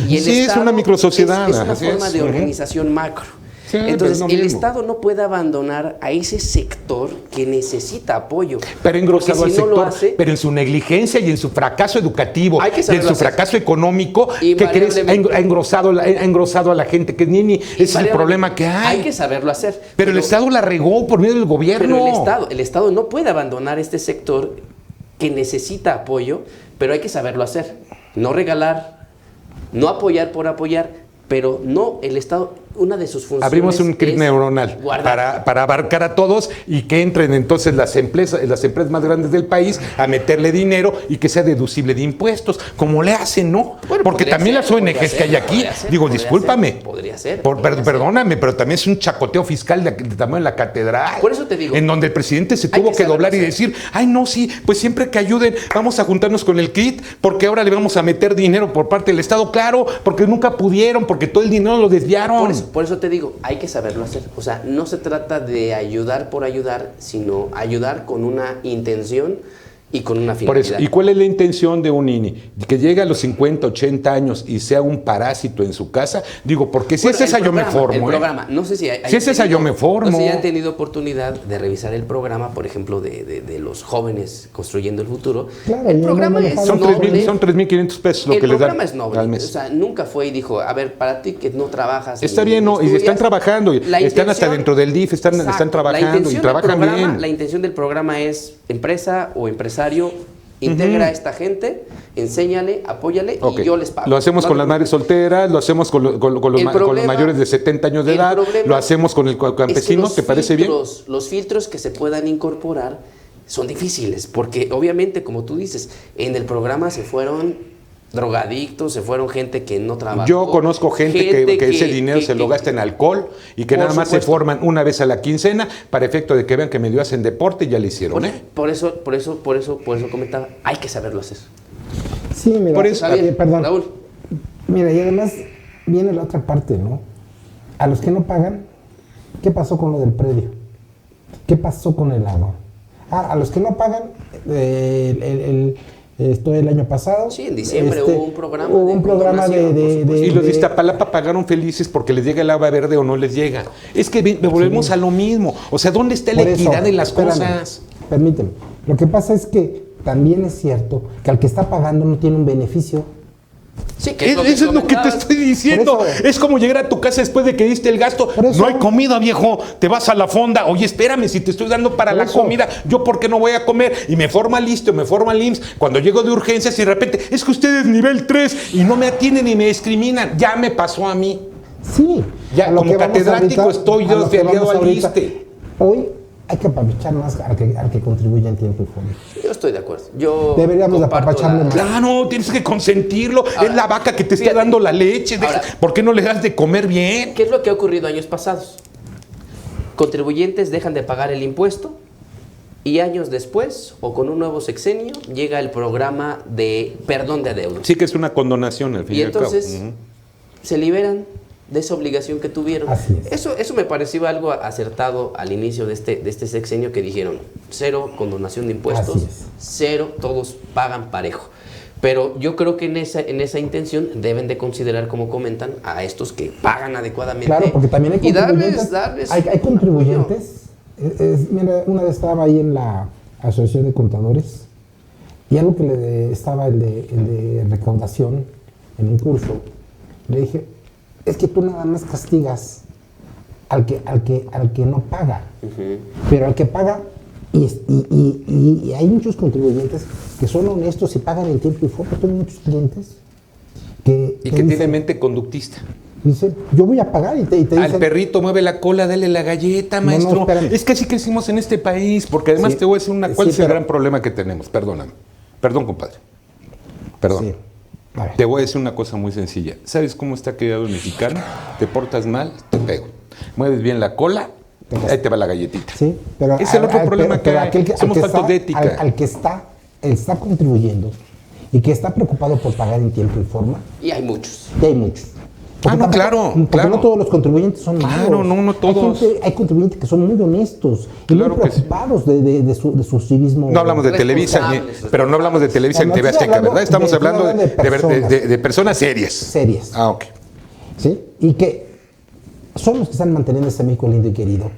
Y el Estado es una microsociedad. Es una forma de organización macro. Sí, entonces, el Estado no puede abandonar a ese sector que necesita apoyo. Pero engrosado al sector, pero en su negligencia y en su fracaso educativo, y en su fracaso económico, ¿qué crees? Ha engrosado a la gente que es nini. Ese es el problema que hay. Hay que saberlo hacer. Pero el Estado la regó por medio del gobierno. Pero el Estado no puede abandonar este sector que necesita apoyo, pero hay que saberlo hacer. No regalar, no apoyar por apoyar, pero no el Estado, una de sus funciones. Abrimos un clic neuronal para abarcar a todos y que entren entonces las empresas más grandes del país a meterle dinero y que sea deducible de impuestos, como le hacen, ¿no? Bueno, porque también las ONGs que hay aquí, discúlpame. Podría ser. Perdóname, pero también es un chacoteo fiscal de tamaño de la catedral. Por eso te digo. En donde el presidente se tuvo que doblar y decir, ay, no, sí, pues siempre que ayuden, vamos a juntarnos con el CRIT, porque ahora le vamos a meter dinero por parte del Estado, claro, porque nunca pudieron, porque todo el dinero lo desviaron. Por eso te digo, hay que saberlo hacer. O sea, no se trata de ayudar por ayudar, sino ayudar con una intención y con una finalidad. Por eso, ¿y cuál es la intención de un nini? Que llegue a los 50, 80 años y sea un parásito en su casa. Digo, porque si es esa yo me formo. El programa, no sé si si es esa yo me formo. No sé si han tenido oportunidad de revisar el programa, por ejemplo, de los jóvenes construyendo el futuro. Claro, el programa es noble. Son 3,500 pesos lo que les dan. El programa es noble. O sea, nunca fue y dijo, a ver, para ti que no trabajas. Está bien, no, y están trabajando. Están hasta dentro del DIF, están trabajando y trabajan bien. La intención del programa es empresa o empresario. Integra a esta gente, enséñale, apóyale y yo les pago. Lo hacemos con las madres solteras, lo hacemos con los mayores de 70 años de edad, lo hacemos con el campesino, ¿te parece bien? Los filtros que se puedan incorporar son difíciles, porque obviamente, como tú dices, en el programa se fueron drogadictos, se fueron gente que no trabajó. Yo conozco gente que ese dinero se lo gasta en alcohol y que Por nada más se supuesto. forman una vez a la quincena para efecto de que vean que medio hacen deporte y ya le hicieron, ¿eh? Por eso comentaba, hay que saberlo hacer. Sí, mira, Por eso- perdón. Raúl, Mira, y además viene la otra parte, ¿no? A los que no pagan, ¿qué pasó con lo del predio? ¿Qué pasó con el agua? A los que no pagan, esto el año pasado. Sí, en diciembre hubo un programa Hubo de un programa condonación, por supuesto. Y los de Iztapalapa pagaron felices porque les llega el agua verde o no les llega. Es que volvemos a lo mismo. O sea, ¿dónde está la Por eso, equidad en las espérame, cosas? Permíteme. Lo que pasa es que también es cierto que al que está pagando no tiene un beneficio. Sí, que Eso es lo que te comentabas. estoy diciendo. Por eso- Es como llegar a tu casa después de que diste el gasto. Por eso- No hay comida, viejo. Te vas a la fonda. Oye, espérame, si te estoy dando para Por la eso- comida, ¿yo por qué no voy a comer? Y me forma listo, me forma el IMSS. Cuando llego de urgencias y de repente, es que usted es nivel 3 y no me atienden y me discriminan. Ya me pasó a mí. Sí. Ya, a lo como que vamos catedrático estoy yo a lo que afiliado vamos al ahorita. ISSSTE. Hoy hay que apapachar más al que contribuye en tiempo y forma. Yo estoy de acuerdo. Yo Deberíamos de comparto apapacharle más. Claro, tienes que consentirlo. Ahora, es la vaca que te está fíjate. dando la leche. Ahora. ¿Por qué no le das de comer bien? ¿Qué es lo que ha ocurrido años pasados? Contribuyentes dejan de pagar el impuesto y años después, o con un nuevo sexenio, llega el programa de perdón de adeudos. Sí que es una condonación al fin Y y al cabo. entonces Ujú. se liberan de esa obligación que tuvieron. Así es. Eso me pareció algo acertado al inicio de este sexenio, que dijeron, cero condonación de impuestos, Así es. cero, todos pagan parejo. Pero yo creo que en esa intención deben de considerar, como comentan, a estos que pagan adecuadamente. Claro, porque también hay y contribuyentes. darles Hay contribuyentes. Mira, una vez estaba ahí en la Asociación de Contadores y algo que estaba el de recaudación en un curso. Le dije, es que tú nada más castigas al que no paga, pero al que paga, y hay muchos contribuyentes que son honestos y pagan en tiempo y forma. Tengo muchos clientes que Y te que tiene dicen, mente conductista. dicen, yo voy a pagar y te Al dicen, perrito mueve la cola, dale la galleta, No, maestro. espérame. Es que así crecimos en este país, porque además Sí, te voy a decir ¿cuál sí, es el pero- gran problema que tenemos? Perdóname. Perdón, compadre. Perdón. Sí. A ver. Te voy a decir una cosa muy sencilla. ¿Sabes cómo está criado el mexicano? Te portas mal, te pego. Mueves bien la cola, ahí te va la galletita. Sí, pero Es el otro problema que hay. aquel Somos faltos de ética. Al que está contribuyendo y que está preocupado por pagar en tiempo y forma, y hay muchos. y hay muchos. Ah, no, claro, Porque claro. no todos los contribuyentes son Claro, malos. no todos. Hay contribuyentes que son muy honestos y Claro muy que sí. preocupados de su civismo. No hablamos de Televisa, Responsables, pero no hablamos de Televisa No, ni TV estoy Azteca, hablando ¿verdad? Estamos estoy hablando hablando de personas. de personas serias. Serias. Ah, ok. ¿Sí? Y que son los que están manteniendo este México lindo y querido.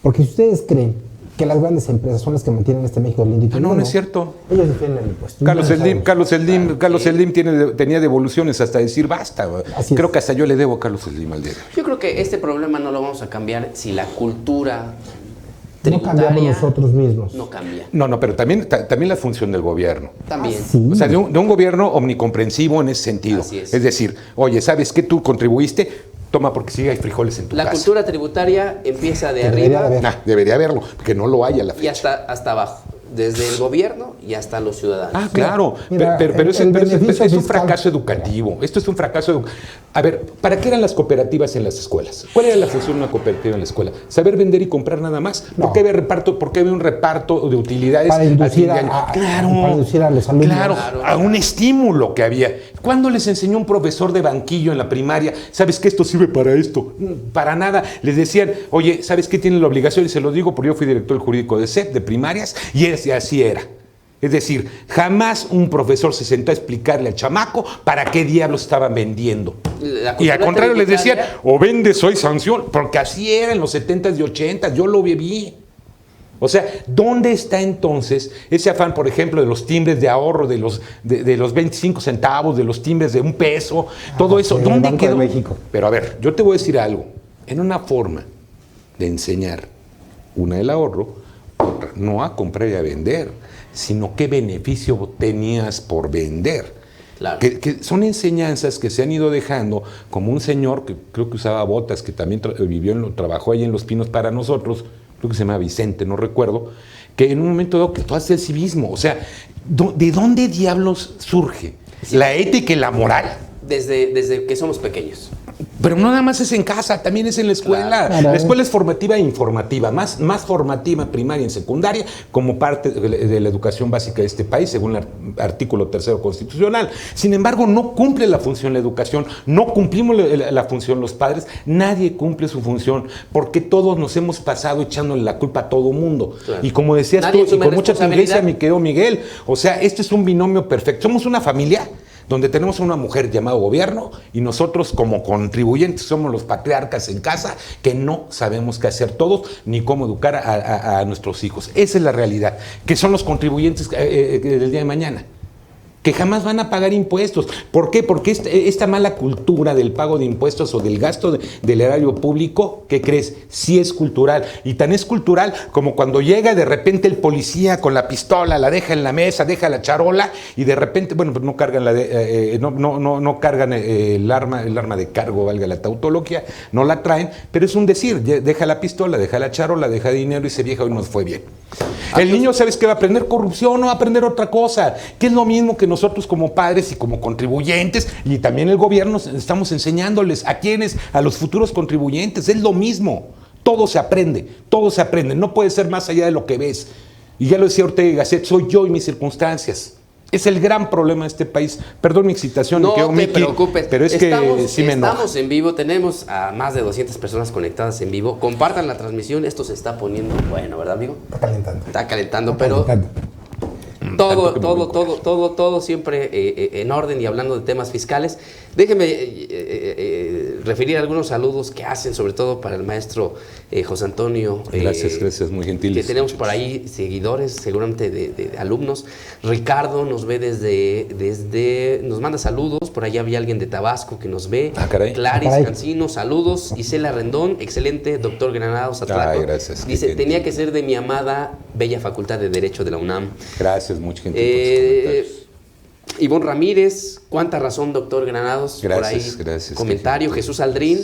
Porque si ustedes creen que las grandes empresas son las que mantienen este México lindo y querido, no es cierto. Ellos defienden el impuesto. Carlos Ya lo Slim, sabemos. Carlos Slim tenía devoluciones hasta decir basta. Así Creo es. que hasta yo le debo a Carlos Slim al día de hoy. Yo creo que este problema no lo vamos a cambiar si la cultura No cambiamos tributaria nosotros mismos. no cambia. No, pero también la función del gobierno. También. Sí. O sea, de un gobierno omnicomprensivo en ese sentido. Así es. Es decir, oye, ¿sabes qué? Tú contribuiste, toma porque sí hay frijoles en tu La casa. cultura tributaria empieza de Que debería arriba de haber. Debería haberlo, que no lo hay a la y fecha. hasta abajo, desde el gobierno y hasta los ciudadanos. Ah, claro, Mira, pero el es un beneficio fiscal. fracaso educativo. Esto es un fracaso. A ver, ¿para qué eran las cooperativas en las escuelas? ¿Cuál era la función de una cooperativa en la escuela? ¿Saber vender y comprar nada más? No. ¿Por qué había un reparto de utilidades? Para al inducir fin de a- año? a- Claro, para inducir a los alumnos. Claro, a un estímulo que había. ¿Cuándo les enseñó un profesor de banquillo en la primaria? ¿Sabes que esto sirve para esto? Para nada. Les decían, oye, ¿sabes qué tienen la obligación? Y se lo digo porque yo fui director jurídico de CEP, de primarias, y así era. Es decir, jamás un profesor se sentó a explicarle al chamaco para qué diablos estaban vendiendo. La Y al cultura contrario les decían, tributaria- o vendes o hay sanción, porque así era en los 70s y 80s, yo lo viví. O sea, ¿dónde está entonces ese afán, por ejemplo, de los timbres de ahorro, de los 25 centavos, de los timbres de $1, todo eso? sí, el ¿Dónde Banco de quedó? México. Pero a ver, yo te voy a decir algo. En una forma de enseñar, una el ahorro, otra no a comprar y a vender, sino qué beneficio tenías por vender. Claro. Que son enseñanzas que se han ido dejando, como un señor que creo que usaba botas, que también trabajó ahí en Los Pinos para nosotros, creo que se llama Vicente, no recuerdo, que en un momento dado que tú haces el civismo. O sea, ¿de dónde diablos surge Sí. La ética y la moral. Desde que somos pequeños. Pero no nada más es en casa, también es en la escuela. Claro. La escuela es formativa e informativa, más formativa primaria y secundaria como parte de la educación básica de este país, según el artículo 3 constitucional. Sin embargo, no cumple la función la educación, no cumplimos la función los padres, nadie cumple su función, porque todos nos hemos pasado echándole la culpa a todo mundo. Claro. Y como decías Nadie tú, y con mucha tendencia, mi querido Miguel, o sea, este es un binomio perfecto. Somos una familia donde tenemos a una mujer llamada gobierno y nosotros como contribuyentes somos los patriarcas en casa que no sabemos qué hacer todos ni cómo educar a nuestros hijos. Esa es la realidad, que son los contribuyentes del día de mañana, que jamás van a pagar impuestos. ¿Por qué? Porque esta mala cultura del pago de impuestos o del gasto del erario público, ¿qué crees? Sí es cultural. Y tan es cultural como cuando llega de repente el policía con la pistola, la deja en la mesa, deja la charola y de repente, bueno, pues no cargan no cargan el arma de cargo, valga la tautología, no la traen, pero es un decir, deja la pistola, deja la charola, deja dinero y dice, vieja, hoy nos fue bien. El niño, ¿sabes qué va a aprender? Corrupción, no va a aprender otra cosa, que es lo mismo que nosotros como padres y como contribuyentes, y también el gobierno estamos enseñándoles a quienes, a los futuros contribuyentes, es lo mismo. Todo se aprende, no puede ser más allá de lo que ves. Y ya lo decía Ortega y Gasset, soy yo y mis circunstancias. Es el gran problema de este país. Perdón mi excitación. No te preocupes. Pero es que sí me enoja. Estamos en vivo, tenemos a más de 200 personas conectadas en vivo. Compartan la transmisión, esto se está poniendo bueno, ¿verdad, amigo? Está calentando, pero todo siempre en orden y hablando de temas fiscales. Déjeme referir algunos saludos que hacen, sobre todo para el maestro José Antonio. Gracias, muy gentiles. Que tenemos por ahí seguidores, seguramente de alumnos. Ricardo nos ve nos manda saludos. Por ahí había alguien de Tabasco que nos ve. Caray. Claris Cancino, saludos. Isela Rendón, excelente. Doctor Granados Atlaco. Gracias. Dice, tenía que ser de mi amada bella Facultad de Derecho de la UNAM. Gracias, mucha gente. Ivonne Ramírez, cuánta razón, doctor Granados. Gracias, por ahí, gracias. comentario. Jesús Aldrín,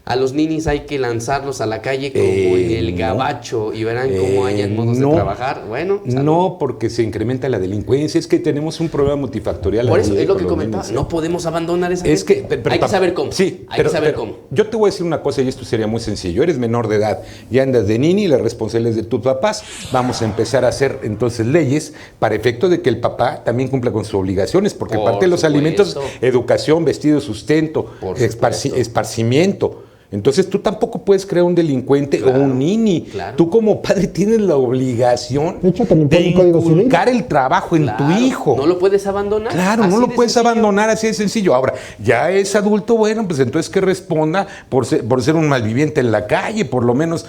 a los ninis hay que lanzarlos a la calle como el gabacho y verán cómo hayan modos de trabajar. Bueno, no, porque se incrementa la delincuencia. Es que tenemos un problema multifactorial. Por eso es lo que comentaba. No podemos abandonar esa gente. Hay que saber cómo. Sí, hay que saber cómo. Yo te voy a decir una cosa y esto sería muy sencillo. Eres menor de edad y andas de nini, la responsabilidad es de tus papás. Vamos a empezar a hacer entonces leyes para efecto de que el papá también cumpla con sus obligaciones, porque parte de los alimentos, educación, vestido, sustento, esparcimiento. Entonces tú tampoco puedes crear un delincuente o un nini. Claro. Tú como padre tienes la obligación de inculcar el trabajo en tu hijo. No lo puedes abandonar. Claro, no lo puedes abandonar, así de sencillo. Ahora, ya es adulto, bueno, pues entonces que responda por ser un malviviente en la calle, por lo menos,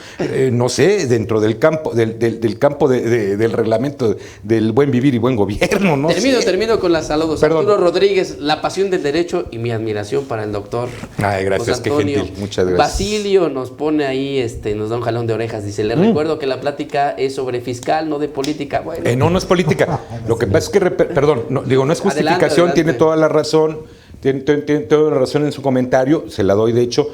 no sé, dentro del campo, del campo del reglamento del buen vivir y buen gobierno, ¿no? Termino con las saludos. Perdón. Arturo Rodríguez, la pasión del derecho y mi admiración para el doctor. Ay, gracias, qué gentil. Muchas gracias. Basilio nos pone ahí, nos da un jalón de orejas. Dice, le recuerdo que la plática es sobre fiscal, no de política. Bueno. No es política. Lo que pasa es que, no es justificación, adelante. Tiene toda la razón. Tiene toda la razón en su comentario, se la doy de hecho.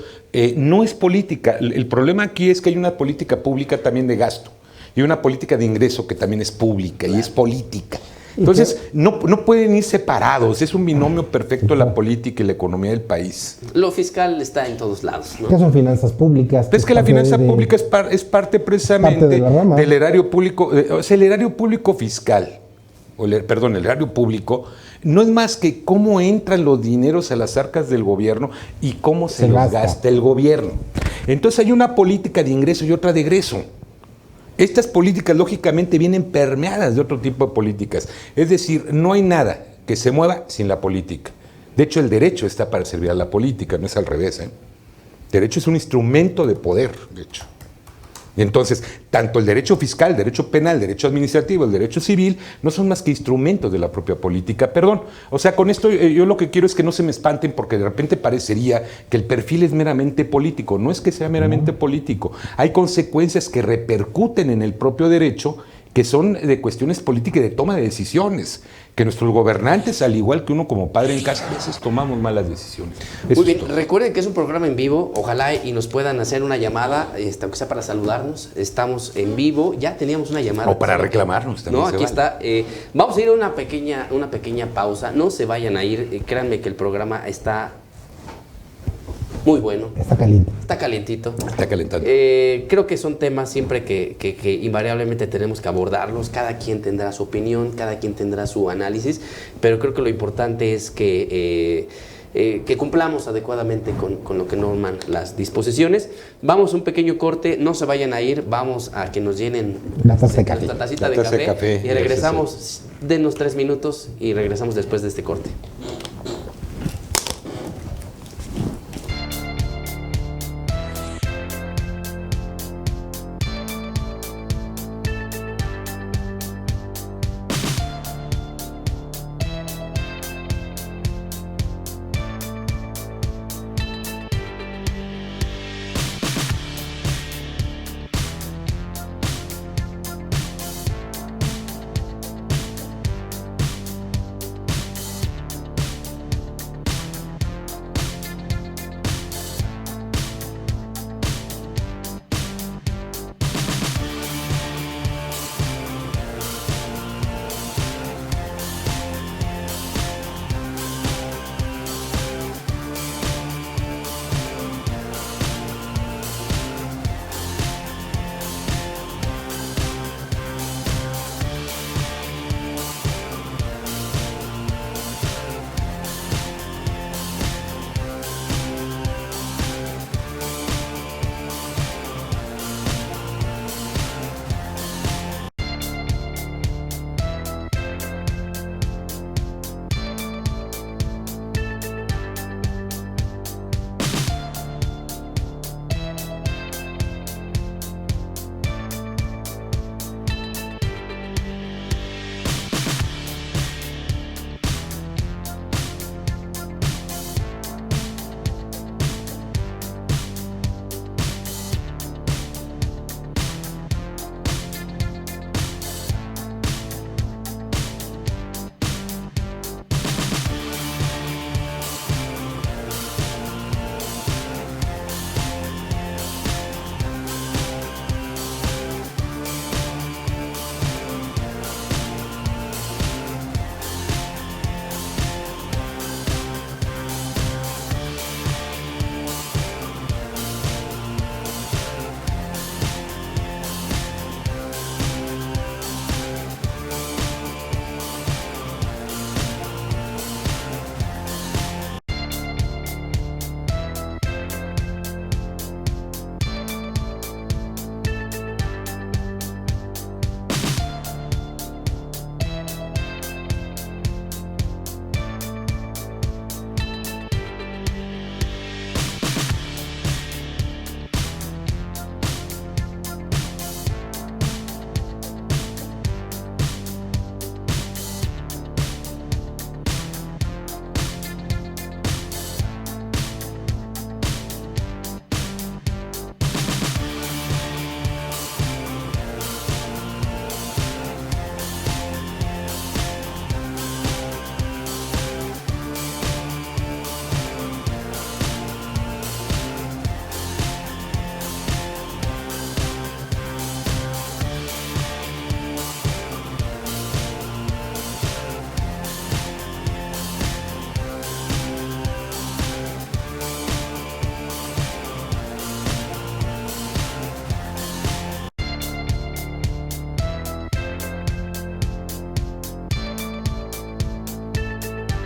No es política. El problema aquí es que hay una política pública también de gasto y una política de ingreso que también es pública y es política. Entonces, no pueden ir separados. Es un binomio perfecto la política y la economía del país. Lo fiscal está en todos lados, ¿no? ¿Qué son finanzas públicas? Es que la finanza pública es parte precisamente del erario público, el erario público fiscal, el erario público, no es más que cómo entran los dineros a las arcas del gobierno y cómo se los gasta el gobierno. Entonces hay una política de ingreso y otra de egreso. Estas políticas, lógicamente, vienen permeadas de otro tipo de políticas. Es decir, no hay nada que se mueva sin la política. De hecho, el derecho está para servir a la política, no es al revés. El derecho es un instrumento de poder, de hecho. Y entonces, tanto el derecho fiscal, el derecho penal, el derecho administrativo, el derecho civil, no son más que instrumentos de la propia política. Perdón, o sea, con esto yo lo que quiero es que no se me espanten porque de repente parecería que el perfil es meramente político. No es que sea meramente político. Hay consecuencias que repercuten en el propio derecho que son de cuestiones políticas y de toma de decisiones, que nuestros gobernantes, al igual que uno como padre en casa, a veces tomamos malas decisiones. Eso Muy bien, es todo. recuerden que es un programa en vivo, ojalá y nos puedan hacer una llamada, aunque sea para saludarnos, estamos en vivo, ya teníamos una llamada. O para reclamarnos también. No, se aquí vale. está. Vamos a ir a una pequeña pausa, no se vayan a ir, créanme que el programa está muy bueno, Está caliente. está calientito. Está calentando. Creo que son temas siempre que invariablemente tenemos que abordarlos. Cada quien tendrá su opinión, cada quien tendrá su análisis, pero creo que lo importante es que cumplamos adecuadamente con lo que norman las disposiciones. Vamos a un pequeño corte, no se vayan a ir, vamos a que nos llenen La taza de café. la tacita La de taza de café, café, y regresamos, denos 3 minutos y regresamos después de este corte.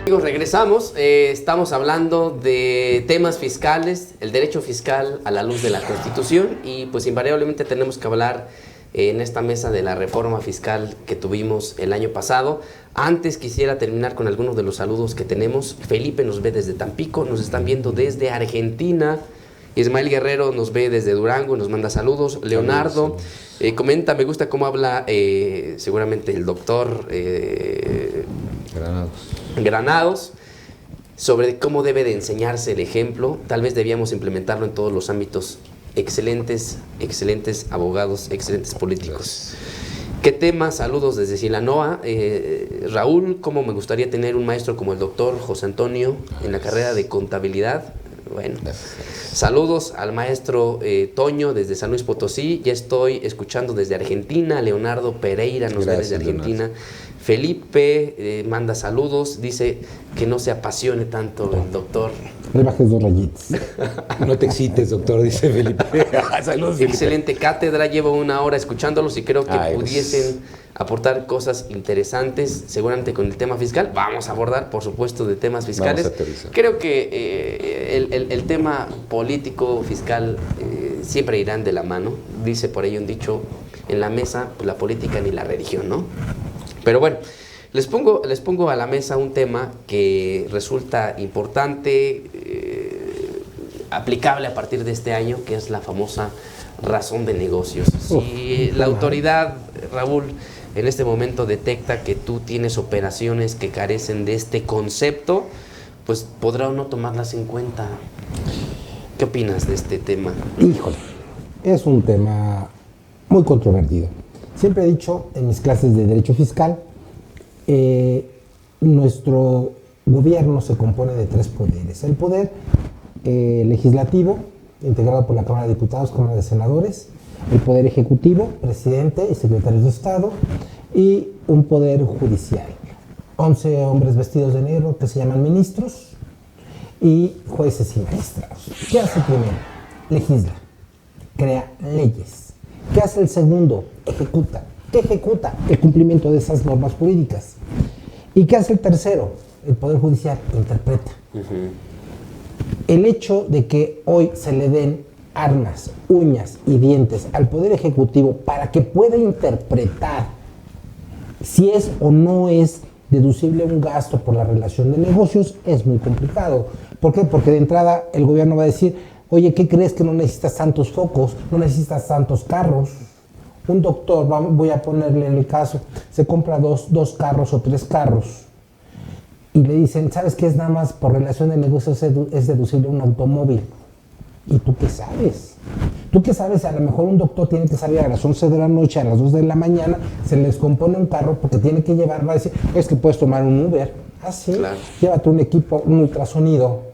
Amigos, regresamos. Estamos hablando de temas fiscales, el derecho fiscal a la luz de la Constitución, y pues invariablemente tenemos que hablar en esta mesa de la reforma fiscal que tuvimos el año pasado. Antes quisiera terminar con algunos de los saludos que tenemos. Felipe nos ve desde Tampico, nos están viendo desde Argentina. Ismael Guerrero nos ve desde Durango, nos manda saludos. Leonardo comenta, me gusta cómo habla seguramente el doctor Granados sobre cómo debe de enseñarse el ejemplo. Tal vez debíamos implementarlo en todos los ámbitos. Excelentes abogados, excelentes políticos. ¿Qué tema? Saludos desde Silanoa. Raúl, ¿cómo me gustaría tener un maestro como el doctor José Antonio en la carrera de contabilidad? Bueno, saludos al maestro Toño desde San Luis Potosí. Ya estoy escuchando desde Argentina. Leonardo Pereira nos ve desde Argentina. Leonardo. Felipe manda saludos, dice que no se apasione tanto el doctor. Le bajes 2 rayitas. No te excites, doctor, dice Felipe. Saludos, Felipe. Excelente cátedra, llevo 1 hora escuchándolos y creo que pudiesen aportar cosas interesantes, seguramente con el tema fiscal. Vamos a abordar, por supuesto, de temas fiscales. Creo que el tema político, fiscal, siempre irán de la mano. Dice por ahí un dicho, en la mesa, pues, la política ni la religión, ¿no? Pero bueno, les pongo a la mesa un tema que resulta importante, aplicable a partir de este año, que es la famosa razón de negocios. Si la autoridad, Raúl, en este momento detecta que tú tienes operaciones que carecen de este concepto, pues podrá o no tomarlas en cuenta. ¿Qué opinas de este tema? Híjole, es un tema muy controvertido. Siempre he dicho en mis clases de Derecho Fiscal, nuestro gobierno se compone de 3 poderes. El poder legislativo, integrado por la Cámara de Diputados, Cámara de Senadores, el poder ejecutivo, presidente y secretarios de Estado, y un poder judicial. 11 hombres vestidos de negro que se llaman ministros y jueces y magistrados. ¿Qué hace el primero? Legisla, crea leyes. ¿Qué hace el segundo? Ejecuta. ¿Qué ejecuta? El cumplimiento de esas normas jurídicas. ¿Y qué hace el tercero? El Poder Judicial interpreta. El hecho de que hoy se le den armas, uñas y dientes al Poder Ejecutivo para que pueda interpretar si es o no es deducible un gasto por la relación de negocios es muy complicado. ¿Por qué? Porque de entrada el gobierno va a decir, oye, ¿qué crees que no necesitas tantos focos? No necesitas tantos carros. Un doctor, voy a ponerle en el caso, se compra dos carros o 3 carros y le dicen, ¿sabes qué es nada más por relación de negocios es deducible un automóvil? ¿Y tú qué sabes? ¿Tú qué sabes? A lo mejor un doctor tiene que salir a las 11 de la noche, a las 2 de la mañana, se les compone un carro porque tiene que llevar, va a decir, es que puedes tomar un Uber. Ah, sí, claro. Llévate un equipo, un ultrasonido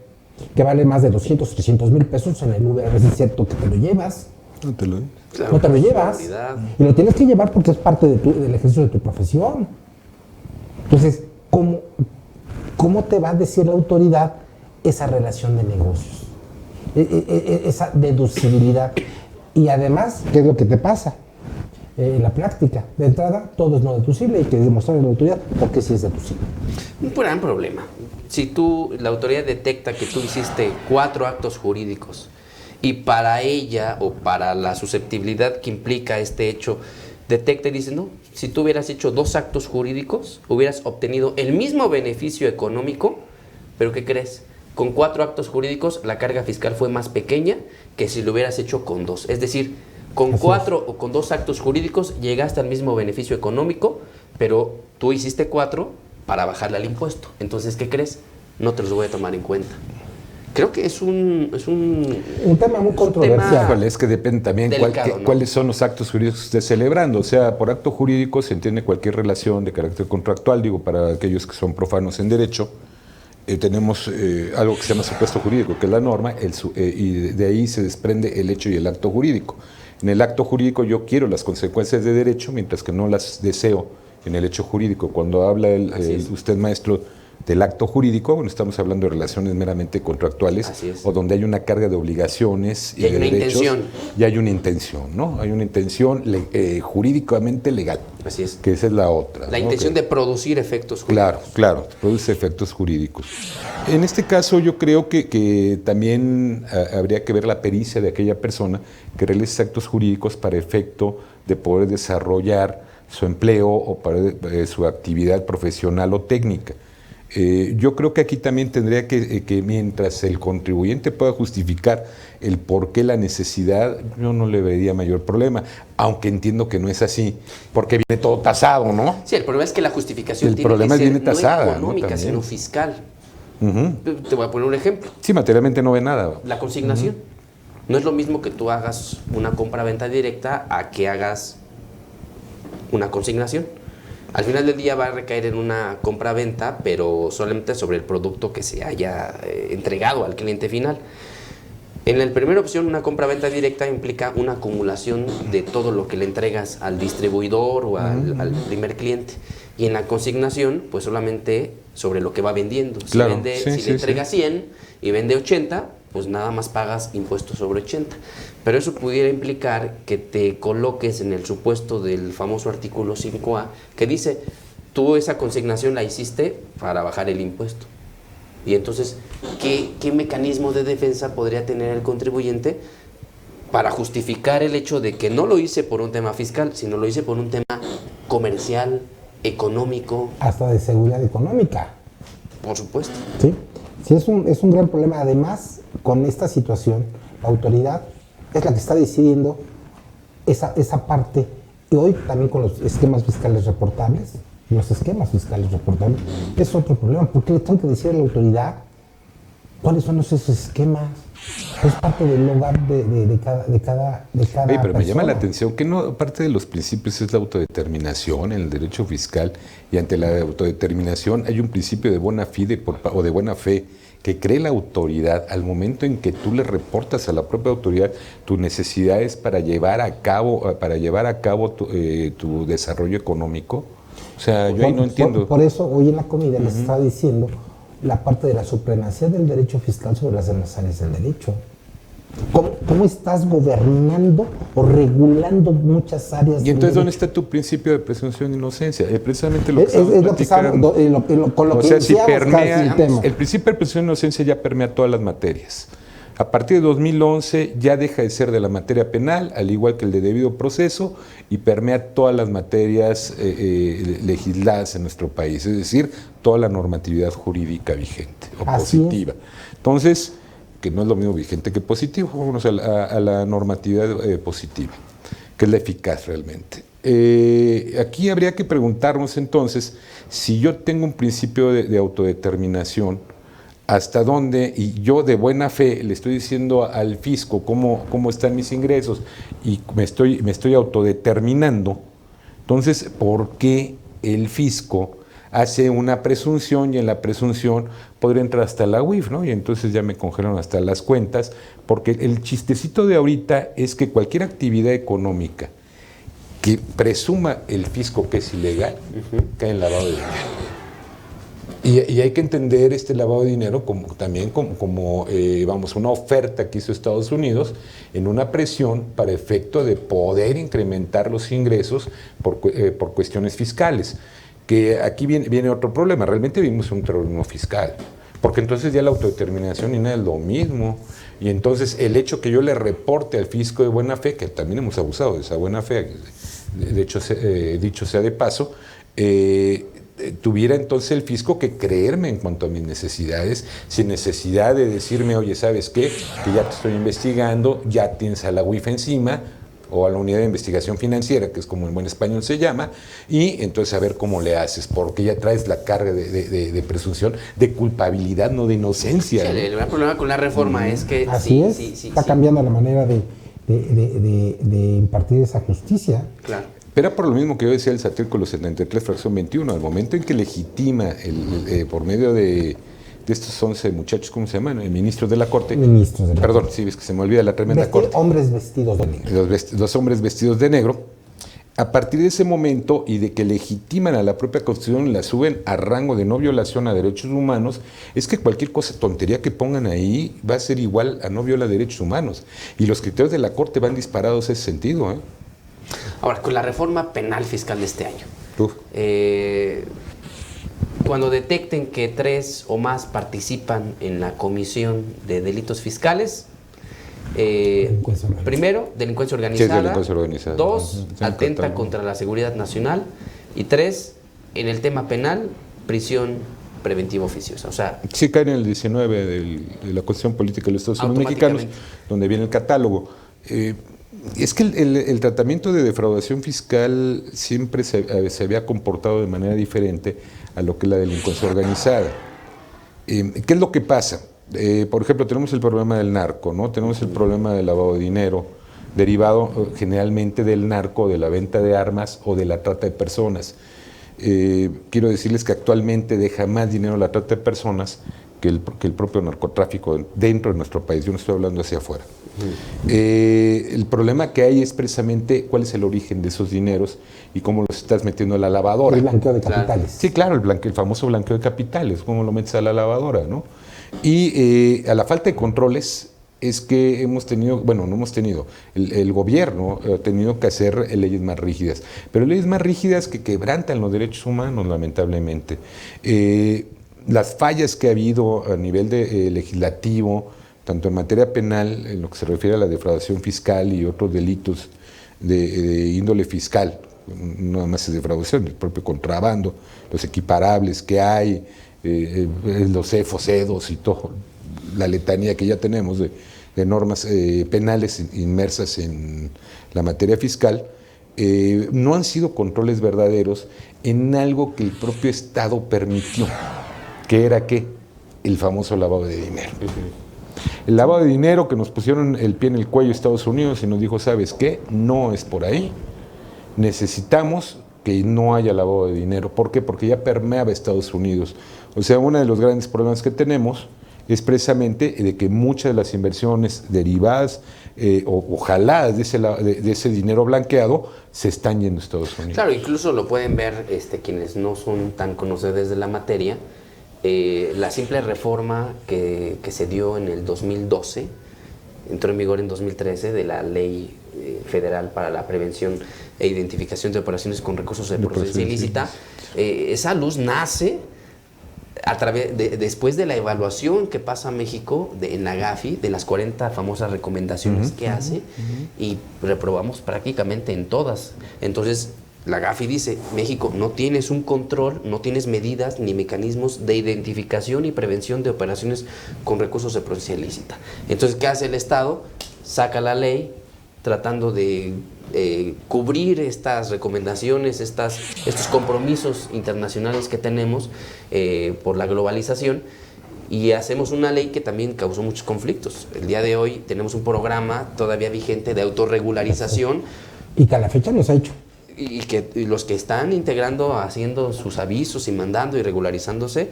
que vale más de 200, 300 mil pesos en el Uber. A ver si es cierto que te lo llevas. No te lo, claro, no te lo llevas. Y lo tienes que llevar porque es parte del ejercicio de tu profesión. Entonces, ¿cómo te va a decir la autoridad esa relación de negocios? Esa deducibilidad. Y además, ¿qué es lo que te pasa? La práctica. De entrada, todo es no deducible y hay que demostrarle a la autoridad por qué sí es deducible. Un gran problema. Si la autoridad detecta que tú hiciste 4 actos jurídicos y para ella o para la susceptibilidad que implica este hecho, detecta y dice, no, si tú hubieras hecho 2 actos jurídicos, hubieras obtenido el mismo beneficio económico, pero ¿qué crees? Con 4 actos jurídicos la carga fiscal fue más pequeña que si lo hubieras hecho con 2. Es decir, con 4 o con 2 actos jurídicos llegaste al mismo beneficio económico, pero tú hiciste 4 para bajarle al impuesto. Entonces, ¿qué crees? No te los voy a tomar en cuenta. Creo que es un tema muy controversial. Es que depende también delicado, ¿no? Cuáles son los actos jurídicos que estés celebrando. O sea, por acto jurídico se entiende cualquier relación de carácter contractual, digo, para aquellos que son profanos en derecho. Tenemos algo que se llama supuesto jurídico, que es la norma, y de ahí se desprende el hecho y el acto jurídico. En el acto jurídico yo quiero las consecuencias de derecho, mientras que no las deseo en el hecho jurídico. Cuando habla usted, maestro, del acto jurídico, bueno, estamos hablando de relaciones meramente contractuales, o donde hay una carga de obligaciones y de derechos, y hay una intención, ¿no? Hay una intención jurídicamente legal. Así es. Que esa es la otra. La intención de producir efectos jurídicos. Claro, produce efectos jurídicos. En este caso yo creo que también habría que ver la pericia de aquella persona que realice actos jurídicos para efecto de poder desarrollar su empleo o para su actividad profesional o técnica. Yo creo que aquí también tendría que mientras el contribuyente pueda justificar el por qué la necesidad, yo no le vería mayor problema, aunque entiendo que no es así, porque viene todo tasado, ¿no? Sí, el problema es que la justificación tiene que ser tasada, no económica, sino fiscal. Te voy a poner un ejemplo. Sí, materialmente no ve nada. La consignación. No es lo mismo que tú hagas una compra-venta directa a que hagas una consignación. Al final del día va a recaer en una compra-venta, pero solamente sobre el producto que se haya entregado al cliente final. En la primera opción, una compra-venta directa implica una acumulación de todo lo que le entregas al distribuidor o al primer cliente. Y en la consignación, pues solamente sobre lo que va vendiendo. Si, Claro, si le entrega 100 y vende 80, pues nada más pagas impuestos sobre 80. Pero eso pudiera implicar que te coloques en el supuesto del famoso artículo 5A, que dice, tú esa consignación la hiciste para bajar el impuesto. Y entonces, ¿qué mecanismo de defensa podría tener el contribuyente para justificar el hecho de que no lo hice por un tema fiscal, sino lo hice por un tema comercial, económico? Hasta de seguridad económica. Por supuesto. Sí, sí es un gran problema. Además, con esta situación, la autoridad es la que está decidiendo esa parte. Y hoy también con los esquemas fiscales reportables, es otro problema. ¿Por qué le tengo que decir a la autoridad cuáles son esos esquemas? Es parte del hogar de cada Oye, pero persona. me llama la atención que no parte de los principios es la autodeterminación en el derecho fiscal, y ante la autodeterminación hay un principio de buena fide o de buena fe que cree la autoridad al momento en que tú le reportas a la propia autoridad tus necesidades para llevar a cabo tu desarrollo económico. O sea, yo ahí no entiendo. Por eso hoy en la comida les estaba diciendo la parte de la supremacía del derecho fiscal sobre las demás áreas del derecho. ¿Cómo estás gobernando o regulando muchas áreas? Y entonces, ¿dónde está tu principio de presunción de inocencia? Precisamente lo que es lo que estamos, con lo que iniciamos casi el tema. El principio de presunción de inocencia ya permea todas las materias. A partir de 2011 ya deja de ser de la materia penal, al igual que el de debido proceso, y permea todas las materias legisladas en nuestro país, es decir, toda la normatividad jurídica vigente o positiva. Entonces, que no es lo mismo vigente que positivo, vámonos a la normatividad positiva, que es la eficaz realmente. Aquí habría que preguntarnos entonces, si yo tengo un principio de autodeterminación, hasta dónde, y yo de buena fe le estoy diciendo al fisco cómo están mis ingresos y me estoy autodeterminando, entonces, ¿por qué el fisco hace una presunción y en la presunción podría entrar hasta la UIF, ¿no? Y entonces ya me congelaron hasta las cuentas, porque el chistecito de ahorita es que cualquier actividad económica que presuma el fisco que es ilegal, cae en lavado de dinero. Y hay que entender este lavado de dinero también como una oferta que hizo Estados Unidos en una presión para efecto de poder incrementar los ingresos por cuestiones fiscales. Que aquí viene otro problema, realmente vivimos un terrorismo fiscal, porque entonces ya la autodeterminación ni nada es lo mismo, y entonces el hecho que yo le reporte al fisco de buena fe, que también hemos abusado de esa buena fe, de hecho, dicho sea de paso, tuviera entonces el fisco que creerme en cuanto a mis necesidades, sin necesidad de decirme, oye, ¿sabes qué? Que ya te estoy investigando, ya tienes a la UIF encima, o a la unidad de investigación financiera, que es como en buen español se llama, y entonces a ver cómo le haces, porque ya traes la carga de presunción de culpabilidad, no de inocencia. Sí, el gran problema con la reforma es que... Está cambiando la manera de impartir esa justicia. Claro. Pero era por lo mismo que yo decía el artículo 73, fracción 21, al momento en que legitima por medio de estos 11 muchachos, ¿cómo se llaman? Ministros de la Corte. Ministros de la Perdón, sí, es que se me olvida la tremenda Corte. Hombres vestidos de negro. Los hombres vestidos de negro. A partir de ese momento y de que legitiman a la propia Constitución y la suben a rango de no violación a derechos humanos, es que cualquier cosa, tontería que pongan ahí va a ser igual a no viola derechos humanos. Y los criterios de la Corte van disparados en ese sentido, ¿eh? Ahora, con la reforma penal fiscal de este año, cuando detecten que 3 o más participan en la comisión de delitos fiscales, primero, delincuencia organizada, Sí, delincuencia organizada. 2, atenta contra la seguridad nacional, y 3, en el tema penal, prisión preventiva oficiosa. O sea, sí, cae en el 19 de la Constitución Política de los Estados Unidos Mexicanos, donde viene el catálogo. Es que el tratamiento de defraudación fiscal siempre se había comportado de manera diferente a lo que es la delincuencia organizada. ¿Qué es lo que pasa? Por ejemplo, tenemos el problema del narco, ¿no? Tenemos el problema del lavado de dinero, derivado generalmente del narco, de la venta de armas o de la trata de personas. Quiero decirles que actualmente deja más dinero la trata de personas que el propio narcotráfico dentro de nuestro país. Yo no estoy hablando hacia afuera. El problema que hay es precisamente cuál es el origen de esos dineros y cómo los estás metiendo a la lavadora. El blanqueo de capitales. Sí, claro, el famoso blanqueo de capitales, cómo lo metes a la lavadora, ¿no? Y a la falta de controles es que hemos tenido, bueno, no hemos tenido, el gobierno ha tenido que hacer leyes más rígidas, pero leyes más rígidas que quebrantan los derechos humanos, lamentablemente. Las fallas que ha habido a nivel legislativo, tanto en materia penal, en lo que se refiere a la defraudación fiscal y otros delitos de índole fiscal, no nada más es defraudación, el propio contrabando, los equiparables que hay, los CEFOS, EDOS y todo, la letanía que ya tenemos de normas penales inmersas en la materia fiscal, no han sido controles verdaderos en algo que el propio Estado permitió, que era ¿qué? El famoso lavado de dinero. El lavado de dinero que nos pusieron el pie en el cuello Estados Unidos y nos dijo, ¿sabes qué? No es por ahí. Necesitamos que no haya lavado de dinero. ¿Por qué? Porque ya permeaba Estados Unidos. O sea, uno de los grandes problemas que tenemos es precisamente de que muchas de las inversiones derivadas o jaladas de ese dinero blanqueado se están yendo a Estados Unidos. Claro, incluso lo pueden ver quienes no son tan conocedores de la materia. La simple reforma que se dio en el 2012, entró en vigor en 2013, de la Ley Federal para la Prevención e Identificación de Operaciones con Recursos de Procedencia Ilícita, esa luz nace después de la evaluación que pasa México en la Gafi, de las 40 famosas recomendaciones que hace, y reprobamos prácticamente en todas. Entonces, la Gafi dice, México, no tienes un control, no tienes medidas ni mecanismos de identificación y prevención de operaciones con recursos de procedencia ilícita. Entonces, ¿qué hace el Estado? Saca la ley tratando de cubrir estas recomendaciones, estos compromisos internacionales que tenemos por la globalización, y hacemos una ley que también causó muchos conflictos. El día de hoy tenemos un programa todavía vigente de autorregularización. Y que a la fecha no se ha hecho. Y los que están integrando, haciendo sus avisos y mandando y regularizándose,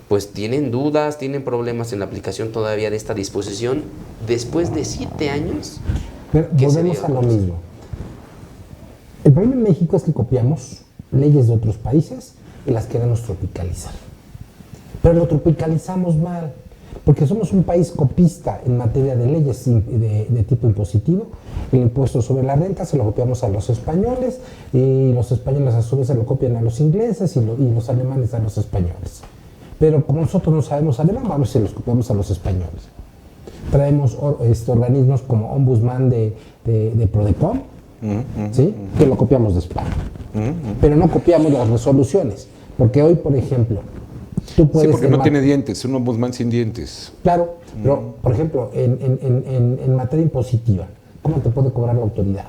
pues tienen dudas, tienen problemas en la aplicación todavía de esta disposición. Después de 7 años... Pero volvemos a lo mismo. El problema en México es que copiamos leyes de otros países y las queremos tropicalizar. Pero lo tropicalizamos mal, porque somos un país copista en materia de leyes de tipo impositivo. El impuesto sobre la renta se lo copiamos a los españoles, y los españoles a su vez se lo copian a los ingleses y los alemanes a los españoles. Pero como nosotros no sabemos alemán, vamos y se los copiamos a los españoles. Traemos organismos como Ombudsman de Prodecon, ¿sí? Que lo copiamos de España. Pero no copiamos las resoluciones, porque hoy, por ejemplo, tú puedes... Sí, porque no tiene dientes, un ombudsman sin dientes. Claro, pero, por ejemplo, en materia impositiva, ¿cómo te puede cobrar la autoridad?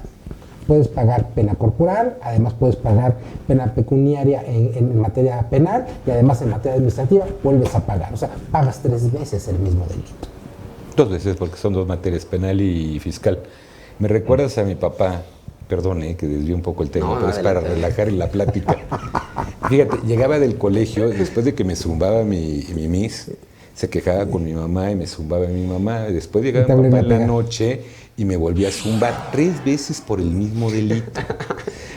Puedes pagar pena corporal, además puedes pagar pena pecuniaria en materia penal, y además en materia administrativa vuelves a pagar. O sea, pagas 3 veces el mismo delito. 2 veces, porque son 2 materias, penal y fiscal. Me recuerdas a mi papá, perdón, que desvío un poco el tema, pero es para relajar la plática. Fíjate, llegaba del colegio, después de que me zumbaba mi miss, se quejaba con mi mamá y me zumbaba mi mamá. Después llegaba mi papá en la noche y me volvía a zumbar 3 veces por el mismo delito.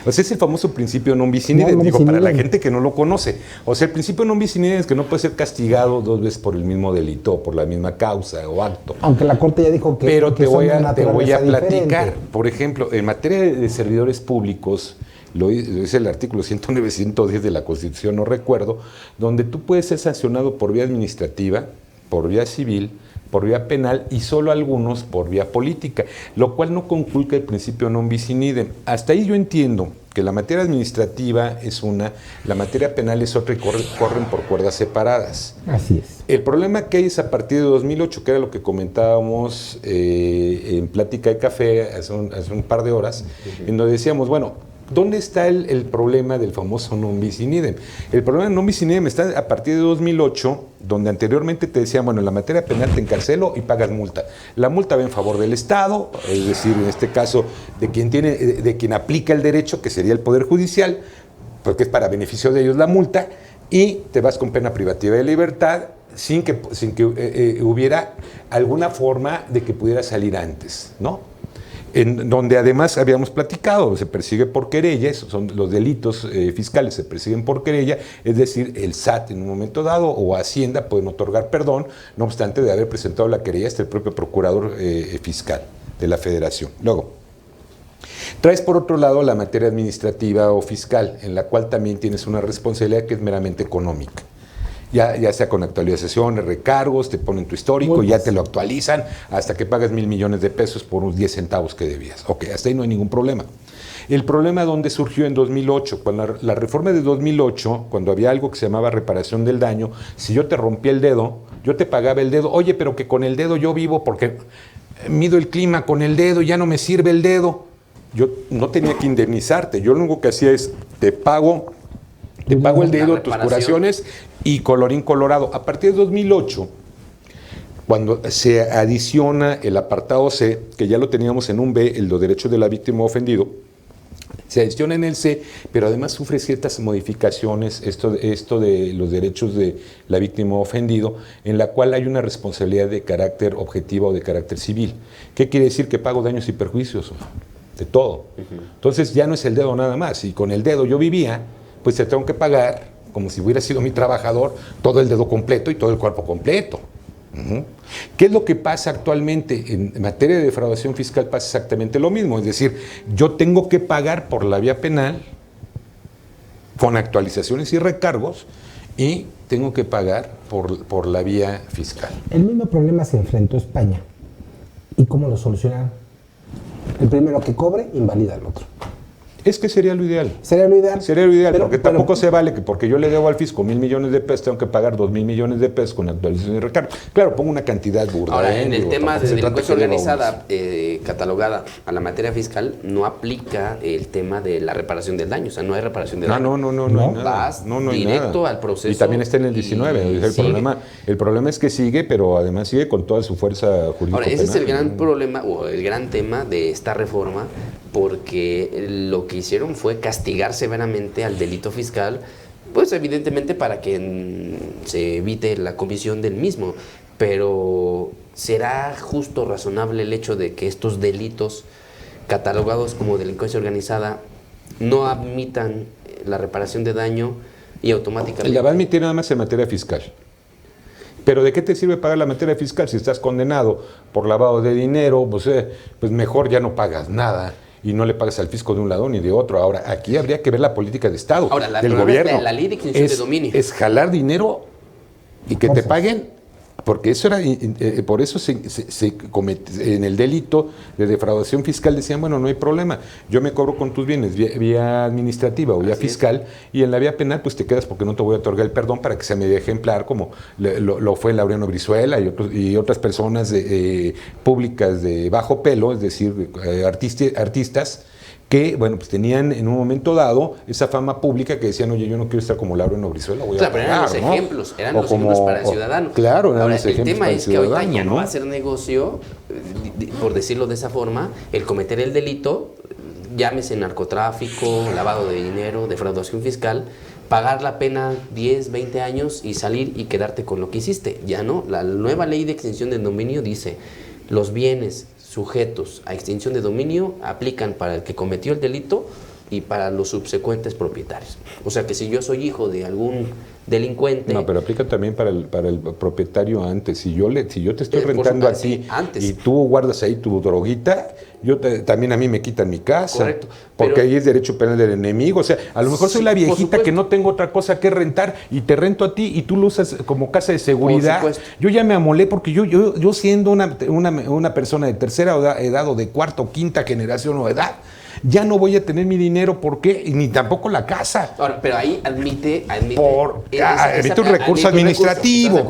O sea, es el famoso principio non bis in idem, digo, para la gente que no lo conoce. O sea, el principio non bis in idem es que no puede ser castigado 2 veces por el mismo delito o por la misma causa o acto. Aunque la Corte ya dijo que... Pero te voy a platicar. Diferente. Por ejemplo, en materia de servidores públicos, lo dice el artículo 109, 110 de la Constitución, no recuerdo, donde tú puedes ser sancionado por vía administrativa, por vía civil, por vía penal y solo algunos por vía política, lo cual no conculca el principio non bis in idem. Hasta ahí yo entiendo que la materia administrativa es una, la materia penal es otra y corren por cuerdas separadas. Así es. El problema que hay es a partir de 2008, que era lo que comentábamos en Plática de Café hace un par de horas, en donde decíamos, bueno, ¿Dónde está el problema del famoso non bis in idem? El problema del non bis in idem está a partir de 2008, donde anteriormente te decían, bueno, en la materia penal te encarcelo y pagas multa. La multa va en favor del Estado, es decir, en este caso, de quien aplica el derecho, que sería el Poder Judicial, porque es para beneficio de ellos la multa, y te vas con pena privativa de libertad sin que hubiera alguna forma de que pudiera salir antes, ¿no? En donde además habíamos platicado, se persigue por querella, esos son los delitos fiscales, se persiguen por querella, es decir, el SAT en un momento dado o Hacienda pueden otorgar perdón, no obstante de haber presentado la querella hasta el propio procurador fiscal de la Federación. Luego, traes por otro lado la materia administrativa o fiscal, en la cual también tienes una responsabilidad que es meramente económica. Ya sea con actualizaciones, recargos, te ponen tu histórico y ya te lo actualizan hasta que pagas 1,000 millones de pesos por unos 10 centavos que debías. Ok, hasta ahí no hay ningún problema. El problema donde surgió en 2008, cuando la reforma de 2008, cuando había algo que se llamaba reparación del daño, si yo te rompía el dedo, yo te pagaba el dedo, oye, pero que con el dedo yo vivo porque mido el clima con el dedo, ya no me sirve el dedo. Yo no tenía que indemnizarte, yo lo único que hacía es te pago el dedo, tus curaciones y colorín colorado. A partir de 2008, cuando se adiciona el apartado C, que ya lo teníamos en un B, el de derechos de la víctima ofendido, se adiciona en el C, pero además sufre ciertas modificaciones, esto de los derechos de la víctima ofendido, en la cual hay una responsabilidad de carácter objetivo o de carácter civil. ¿Qué quiere decir? Que pago daños y perjuicios, de todo. Entonces ya no es el dedo nada más, y con el dedo yo vivía, pues te tengo que pagar, como si hubiera sido mi trabajador, todo el dedo completo y todo el cuerpo completo. ¿Qué es lo que pasa actualmente? En materia de defraudación fiscal pasa exactamente lo mismo, es decir, yo tengo que pagar por la vía penal, con actualizaciones y recargos, y tengo que pagar por la vía fiscal. El mismo problema se enfrentó España. ¿Y cómo lo solucionaron? El primero que cobre invalida al otro. Es que sería lo ideal. Sería lo ideal. Sería lo ideal, porque tampoco se vale que porque yo le debo al fisco 1,000 millones de pesos, tengo que pagar 2,000 millones de pesos con actualización y recargo. Claro, pongo una cantidad burda. Ahora, en el tema de delincuencia organizada catalogada a la materia fiscal, no aplica el tema de la reparación del daño. O sea, no hay reparación del daño. No. Vas hay directo nada. al proceso. Y también está en el 19. El problema es que sigue, pero además sigue con toda su fuerza jurídica. Ahora, ese es el gran problema o el gran tema de esta reforma, porque lo que hicieron fue castigar severamente al delito fiscal, pues evidentemente para que se evite la comisión del mismo, pero ¿será justo, razonable el hecho de que estos delitos catalogados como delincuencia organizada no admitan la reparación de daño y automáticamente? La va a admitir nada más en materia fiscal. Pero ¿de qué te sirve pagar la materia fiscal si estás condenado por lavado de dinero? Pues mejor ya no pagas nada y no le pagas al fisco de un lado ni de otro. Ahora, aquí habría que ver la política de Estado, ahora, del gobierno. La ley de extinción de dominio. Es jalar dinero y que te paguen, porque eso era, por eso se comete, en el delito de defraudación fiscal decían, bueno, no hay problema, yo me cobro con tus bienes vía administrativa o vía fiscal, y en la vía penal pues te quedas porque no te voy a otorgar el perdón para que sea medio ejemplar, como lo fue Laureano Brizuela y otras personas públicas de bajo pelo, es decir, artistas, que, bueno, pues tenían en un momento dado esa fama pública que decían, oye, yo no quiero estar como Laureano Brizuela, voy a pero eran los ejemplos, eran los ejemplos para el ciudadano. Claro, eran ahora, los ejemplos el tema para el es que ahorita ciudadano, ya no va a ser negocio, por decirlo de esa forma, el cometer el delito, llámese narcotráfico, lavado de dinero, defraudación fiscal, pagar la pena 10, 20 años y salir y quedarte con lo que hiciste. Ya no, la nueva ley de extinción del dominio dice, los bienes sujetos a extinción de dominio aplican para el que cometió el delito y para los subsecuentes propietarios. O sea que si yo soy hijo de algún delincuente... No, pero aplica también para el propietario antes. Si yo te estoy rentando a ti antes. Y tú guardas ahí tu droguita, también a mí me quitan mi casa. Correcto. Porque ahí es derecho penal del enemigo. O sea, a lo mejor soy la viejita que no tengo otra cosa que rentar y te rento a ti y tú lo usas como casa de seguridad. Yo ya me amolé porque yo siendo una persona de tercera edad o de cuarta o quinta generación o edad, ya no voy a tener mi dinero, ¿por qué? Ni tampoco la casa. Ahora, pero ahí admite un recurso administrativo,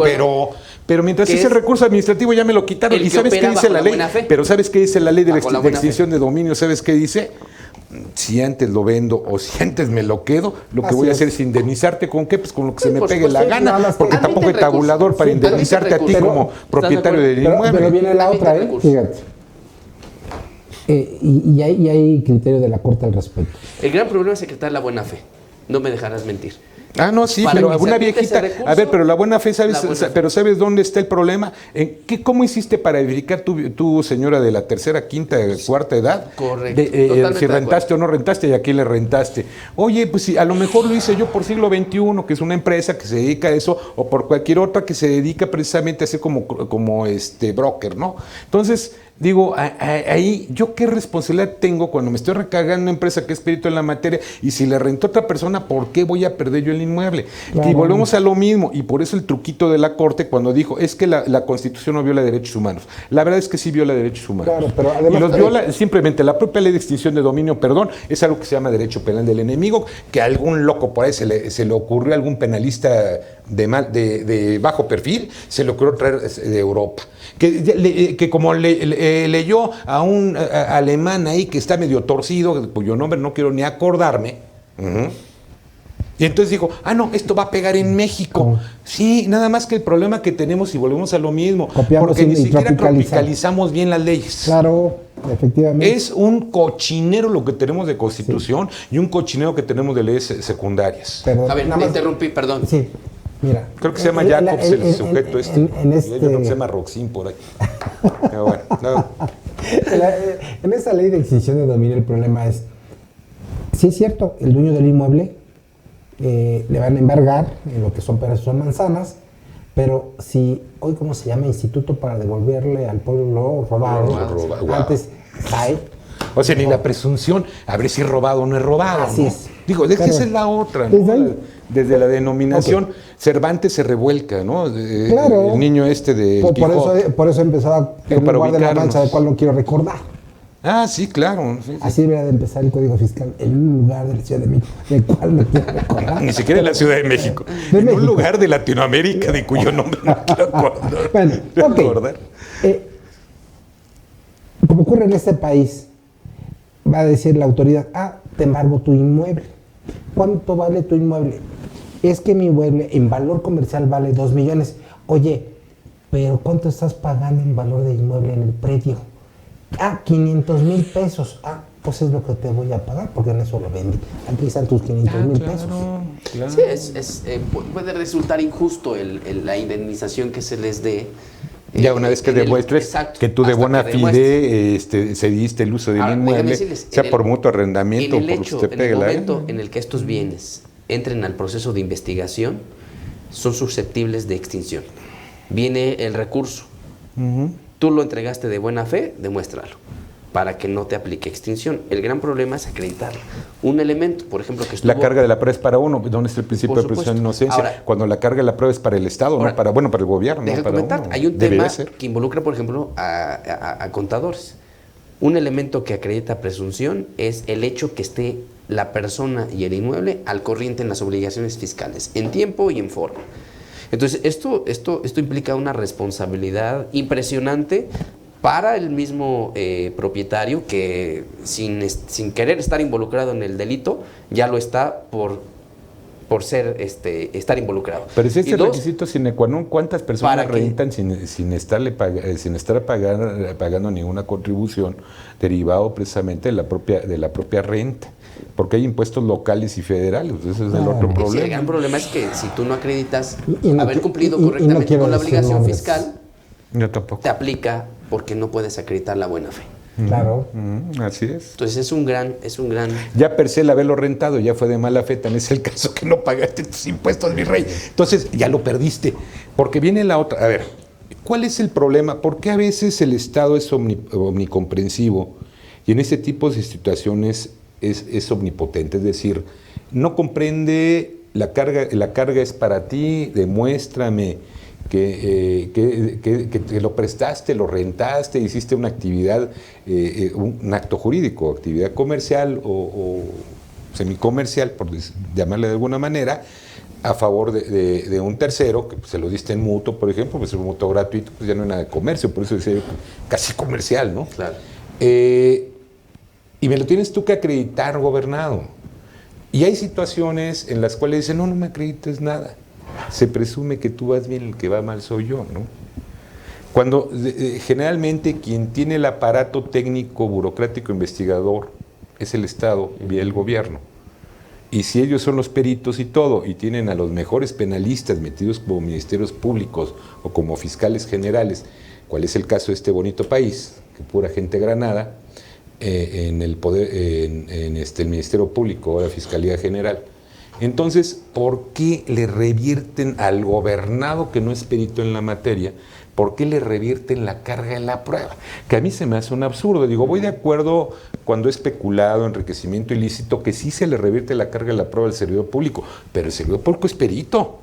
pero mientras ese recurso administrativo ya me lo quitaron. ¿Y sabes qué dice la ley? Pero ¿sabes qué dice la ley de la extinción de dominio? ¿Sabes qué dice? si antes lo vendo o si antes me lo quedo, lo que Así voy a es. hacer es indemnizarte con qué, pues con lo que se me por pegue la supuesto, gana, nada más porque que- tampoco hay Admite recursos. tabulador para Sí, indemnizarte a ti admite como recursos. propietario ¿Estás de del acuerdo? inmueble. Pero viene la Admite otra, recursos. fíjate. Y hay criterio de la Corte al respecto. El gran problema es secretar la buena fe. No me dejarás mentir. Ah, no, sí, Para pero que se una admita viejita. ese recurso, A ver, pero la buena fe, ¿sabes? la buena fe. Pero ¿sabes dónde está el problema? ¿Cómo hiciste para verificar tu señora de la tercera, quinta, cuarta edad? Correcto, Si totalmente de rentaste o no rentaste y a quién le rentaste. Oye, pues si a lo mejor lo hice yo por Siglo XXI, que es una empresa que se dedica a eso, o por cualquier otra que se dedica precisamente a ser como broker, ¿no? Entonces, digo, ahí, ¿yo qué responsabilidad tengo cuando me estoy recargando en una empresa que es perito en la materia y si le rentó a otra persona, ¿por qué voy a perder yo el inmueble? Claro. Y volvemos a lo mismo, y por eso el truquito de la Corte cuando dijo, es que la Constitución no viola derechos humanos. La verdad es que sí viola derechos humanos. Claro, pero además- y los viola simplemente la propia ley de extinción de dominio, perdón, es algo que se llama derecho penal del enemigo, que a algún loco por ahí se le ocurrió, a algún penalista de bajo perfil, se le ocurrió traer de Europa. Que como leyó a un alemán ahí que está medio torcido, cuyo nombre no quiero ni acordarme, y entonces dijo, no, esto va a pegar en México. ¿Cómo? Sí, nada más que el problema que tenemos, y volvemos a lo mismo, Copiamos porque y ni siquiera tropicalizamos. tropicalizamos bien las leyes. Claro, efectivamente. Es un cochinero lo que tenemos de Constitución y un cochinero que tenemos de leyes secundarias. Perdón, A ver, nada me más- interrumpí, perdón. Sí, mira. Creo que se llama Jacobs el sujeto este. En Yo creo que se este, llama Roxín por ahí. Pero bueno, no. en esa ley de extinción de dominio el problema es, sí es cierto, el dueño del inmueble le van a embargar en lo que son peras son manzanas, pero si hoy, ¿cómo se llama? Instituto para devolverle al pueblo lo robado, Robado. antes SAE. O sea, ni la presunción, a ver si es robado o no es robado. Así ¿no? es. Digo, es que Claro. esa es la otra, Desde ¿no? ahí. Desde la denominación, Cervantes se revuelca, ¿no? Claro. El niño este de Por eso empezaba en para lugar de la ubicarnos. mancha, de cual no quiero recordar. Ah, sí, claro. Sí, sí. Así debería de empezar el Código Fiscal, en un lugar de la Ciudad de México, del cual no quiero recordar. Ni siquiera en la Ciudad de México. De en México. un lugar de Latinoamérica de cuyo nombre no quiero acordar. Bueno, ok. Recordar. Como ocurre en este país, va a decir la autoridad, te embargo tu inmueble. ¿Cuánto vale tu inmueble? Es que mi inmueble en valor comercial vale 2 millones. Oye, pero ¿cuánto estás pagando en valor de inmueble en el predio? 500,000 pesos. Pues es lo que te voy a pagar porque en eso lo vendí. Aquí están tus 500,000 pesos. Claro. Sí, puede resultar injusto la indemnización que se les dé. Ya una vez que demuestres exacto, que tú de hasta buena que demuestres. fide cediste el uso del Ahora, déjame inmueble, decirles, sea en por el- mutuo arrendamiento o En el por hecho, usted en pegue el la momento en el que estos bienes entren al proceso de investigación, son susceptibles de extinción. Viene el recurso. Tú lo entregaste de buena fe, demuéstralo, para que no te aplique extinción. El gran problema es acreditarlo. Un elemento, por ejemplo, que estuvo... La carga de la prueba es para uno, ¿dónde está el principio Por de presunción de supuesto. inocencia? Ahora- Cuando la carga de la prueba es para el Estado, Ahora, no para el gobierno, no Deja para comentar, uno. hay un Debería tema ser. que involucra, por ejemplo, a contadores. Un elemento que acredita presunción es el hecho que esté la persona y el inmueble al corriente en las obligaciones fiscales, en tiempo y en forma. Entonces, esto implica una responsabilidad impresionante para el mismo propietario que sin querer estar involucrado en el delito, ya lo está por estar involucrado. Pero si Y este dos, requisito sine qua non, ¿cuántas personas ¿para qué? rentan sin estar pagando ninguna contribución derivado precisamente de la propia renta? Porque hay impuestos locales y federales, ese es el otro Sí, el problema. gran problema es que si tú no acreditas Y no haber qui- cumplido y no correctamente quiero con la decir obligación nombres. fiscal, Yo tampoco. te aplica porque no puedes acreditar la buena fe. Claro. Así es. Entonces es un gran Ya per se el haberlo rentado ya fue de mala fe, tan es el caso que no pagaste tus impuestos, mi rey. Entonces ya lo perdiste. Porque viene la otra. A ver, ¿cuál es el problema? ¿Por qué a veces el Estado es omnicomprensivo y en este tipo de situaciones es omnipotente? Es decir, no comprende la carga es para ti, demuéstrame que lo prestaste, lo rentaste, hiciste una actividad, un acto jurídico, actividad comercial o semicomercial, por llamarle de alguna manera, a favor de un tercero, que pues, se lo diste en mutuo, por ejemplo, pues un mutuo gratuito, pues ya no hay nada de comercio, por eso decía yo, casi comercial, ¿no? Claro. Y me lo tienes tú que acreditar, gobernado. Y hay situaciones en las cuales dicen, no me acredites nada. Se presume que tú vas bien, el que va mal soy yo, ¿no? Cuando generalmente quien tiene el aparato técnico, burocrático, investigador, es el Estado vía el gobierno. Y si ellos son los peritos y todo, y tienen a los mejores penalistas metidos como ministerios públicos o como fiscales generales, cuál es el caso de este bonito país, que pura gente granada, en el poder, el Ministerio Público o la Fiscalía General. Entonces, ¿por qué le revierten al gobernado que no es perito en la materia? ¿Por qué le revierten la carga en la prueba? Que a mí se me hace un absurdo. Digo, voy de acuerdo cuando es peculado, enriquecimiento ilícito, que sí se le revierte la carga en la prueba al servidor público, pero el servidor público es perito.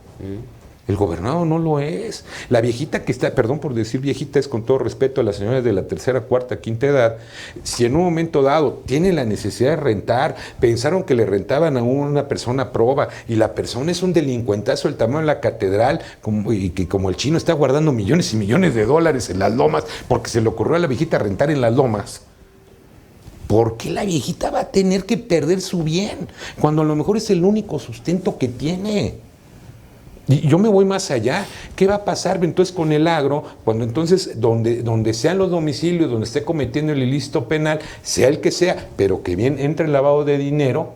El gobernado no lo es. La viejita que está, perdón por decir viejita, es con todo respeto a las señoras de la tercera, cuarta, quinta edad, si en un momento dado tienen la necesidad de rentar, pensaron que le rentaban a una persona proba y la persona es un delincuentazo del tamaño de la catedral y que como el chino está guardando millones y millones de dólares en las lomas porque se le ocurrió a la viejita rentar en las lomas. ¿Por qué la viejita va a tener que perder su bien cuando a lo mejor es el único sustento que tiene? Y yo me voy más allá. ¿Qué va a pasar entonces con el agro cuando entonces donde sean los domicilios, donde esté cometiendo el ilícito penal, sea el que sea, pero que bien entre el lavado de dinero,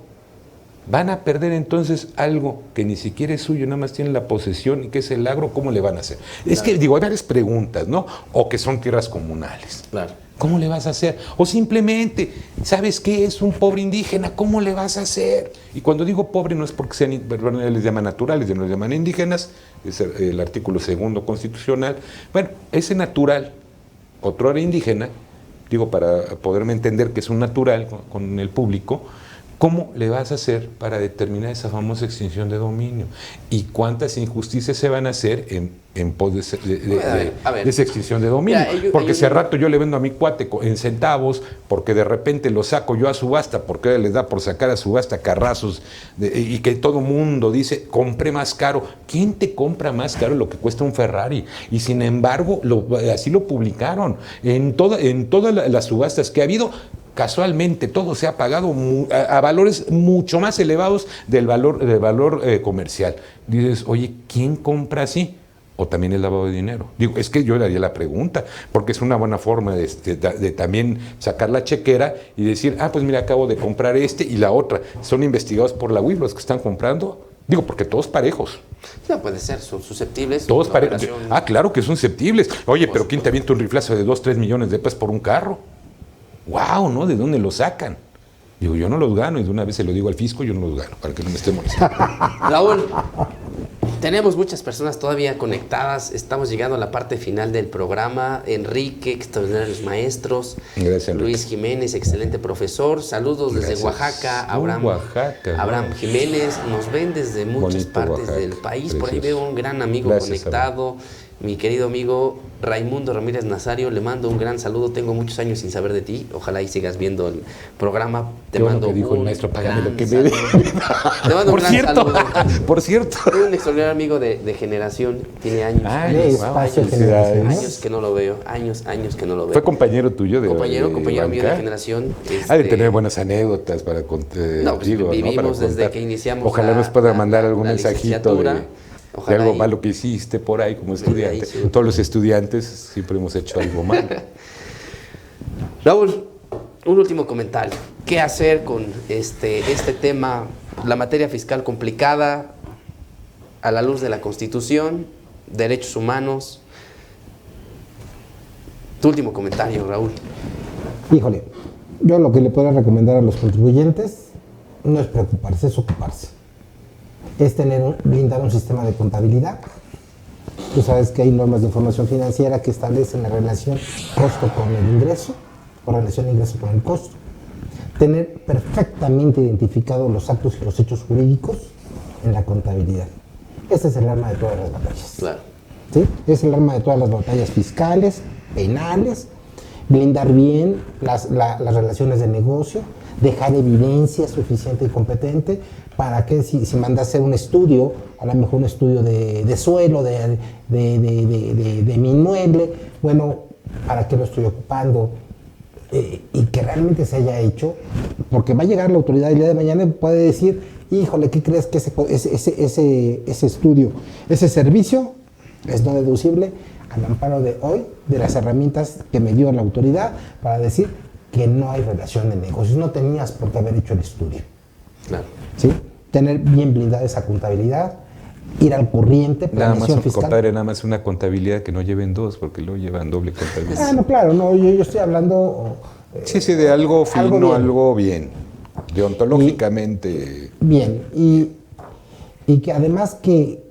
van a perder entonces algo que ni siquiera es suyo, nada más tienen la posesión y que es el agro? ¿Cómo le van a hacer? Claro. Es que digo, hay varias preguntas, ¿no? O que son tierras comunales. Claro. ¿Cómo le vas a hacer? O simplemente, ¿sabes qué? Es un pobre indígena, ¿cómo le vas a hacer? Y cuando digo pobre no es porque sean, les llaman naturales, les llaman indígenas, es el artículo 2 constitucional. Bueno, ese natural, otro era indígena, digo para poderme entender que es un natural con el público, ¿cómo le vas a hacer para determinar esa famosa extinción de dominio? ¿Y cuántas injusticias se van a hacer en pos de esa extinción de dominio? Porque si al rato yo le vendo a mi cuate en centavos, porque de repente lo saco yo a subasta, porque les da por sacar a subasta carrazos, y que todo mundo dice, compré más caro. ¿Quién te compra más caro lo que cuesta un Ferrari? Y sin embargo, así lo publicaron. En todas las subastas que ha habido, casualmente todo se ha pagado a valores mucho más elevados del valor comercial. Dices, oye, ¿quién compra así? ¿O también el lavado de dinero? Digo, es que yo le haría la pregunta, porque es una buena forma de también sacar la chequera y decir, pues mira, acabo de comprar y la otra. Son investigados por la UIF los que están comprando. Digo, porque todos parejos. No, puede ser, son susceptibles. Todos parejos. Claro que son susceptibles. Oye, pero ¿quién te avienta un riflazo de 2, 3 millones de pesos por un carro? ¡Wow! ¿No? ¿De dónde lo sacan? Digo, yo no los gano, y de una vez se lo digo al fisco, yo no los gano, para que no me esté molestando. Raúl, tenemos muchas personas todavía conectadas, estamos llegando a la parte final del programa. Enrique, extraordinarios maestros. Gracias, Enrique. Luis Jiménez, excelente profesor. Saludos desde Oaxaca. Abraham Jiménez, nos ven desde muchas partes del país. Precioso. Por ahí veo un gran amigo conectado. Mi querido amigo Raimundo Ramírez Nazario, le mando un gran saludo. Tengo muchos años sin saber de ti. Ojalá y sigas viendo el programa. Te mando que dijo el maestro, págame lo que me dé. Te mando un gran saludo. Por cierto. Es un extraordinario amigo de generación. Tiene años. Años que no lo veo. Años que no lo veo. ¿Fue compañero tuyo de compañero mío de generación. Ha de tener buenas anécdotas para contar. Vivimos desde que iniciamos. Ojalá nos pueda mandar algún mensajito de algo malo que hiciste por ahí como estudiante. Todos los estudiantes siempre hemos hecho algo malo. Raúl, un último comentario. ¿Qué hacer con este tema, la materia fiscal complicada, a la luz de la Constitución, derechos humanos? Tu último comentario, Raúl. Híjole, yo lo que le puedo recomendar a los contribuyentes no es preocuparse, es ocuparse. Es blindar un sistema de contabilidad. Tú sabes que hay normas de información financiera que establecen la relación costo con el ingreso o relación ingreso con el costo. Tener perfectamente identificados los actos y los hechos jurídicos en la contabilidad. Ese es el arma de todas las batallas. Claro. ¿Sí? Es el arma de todas las batallas fiscales, penales, blindar bien las relaciones de negocio, dejar evidencia suficiente y competente para que si manda a hacer un estudio, a lo mejor un estudio de suelo, de mi inmueble, bueno, ¿para qué lo estoy ocupando? y que realmente se haya hecho, porque va a llegar la autoridad el día de mañana y puede decir, híjole, ¿qué crees que ese estudio, ese servicio es no deducible al amparo de hoy, de las herramientas que me dio la autoridad para decir que no hay relación de negocios? No tenías por qué haber hecho el estudio. Claro. ¿Sí? Tener bien blindada esa contabilidad, ir al corriente, planeación fiscal. Compadre, nada más una contabilidad que no lleven dos, porque luego llevan doble contabilidad. No, claro, no, yo estoy hablando... Sí, de algo fino, algo bien, deontológicamente. Bien, y que además que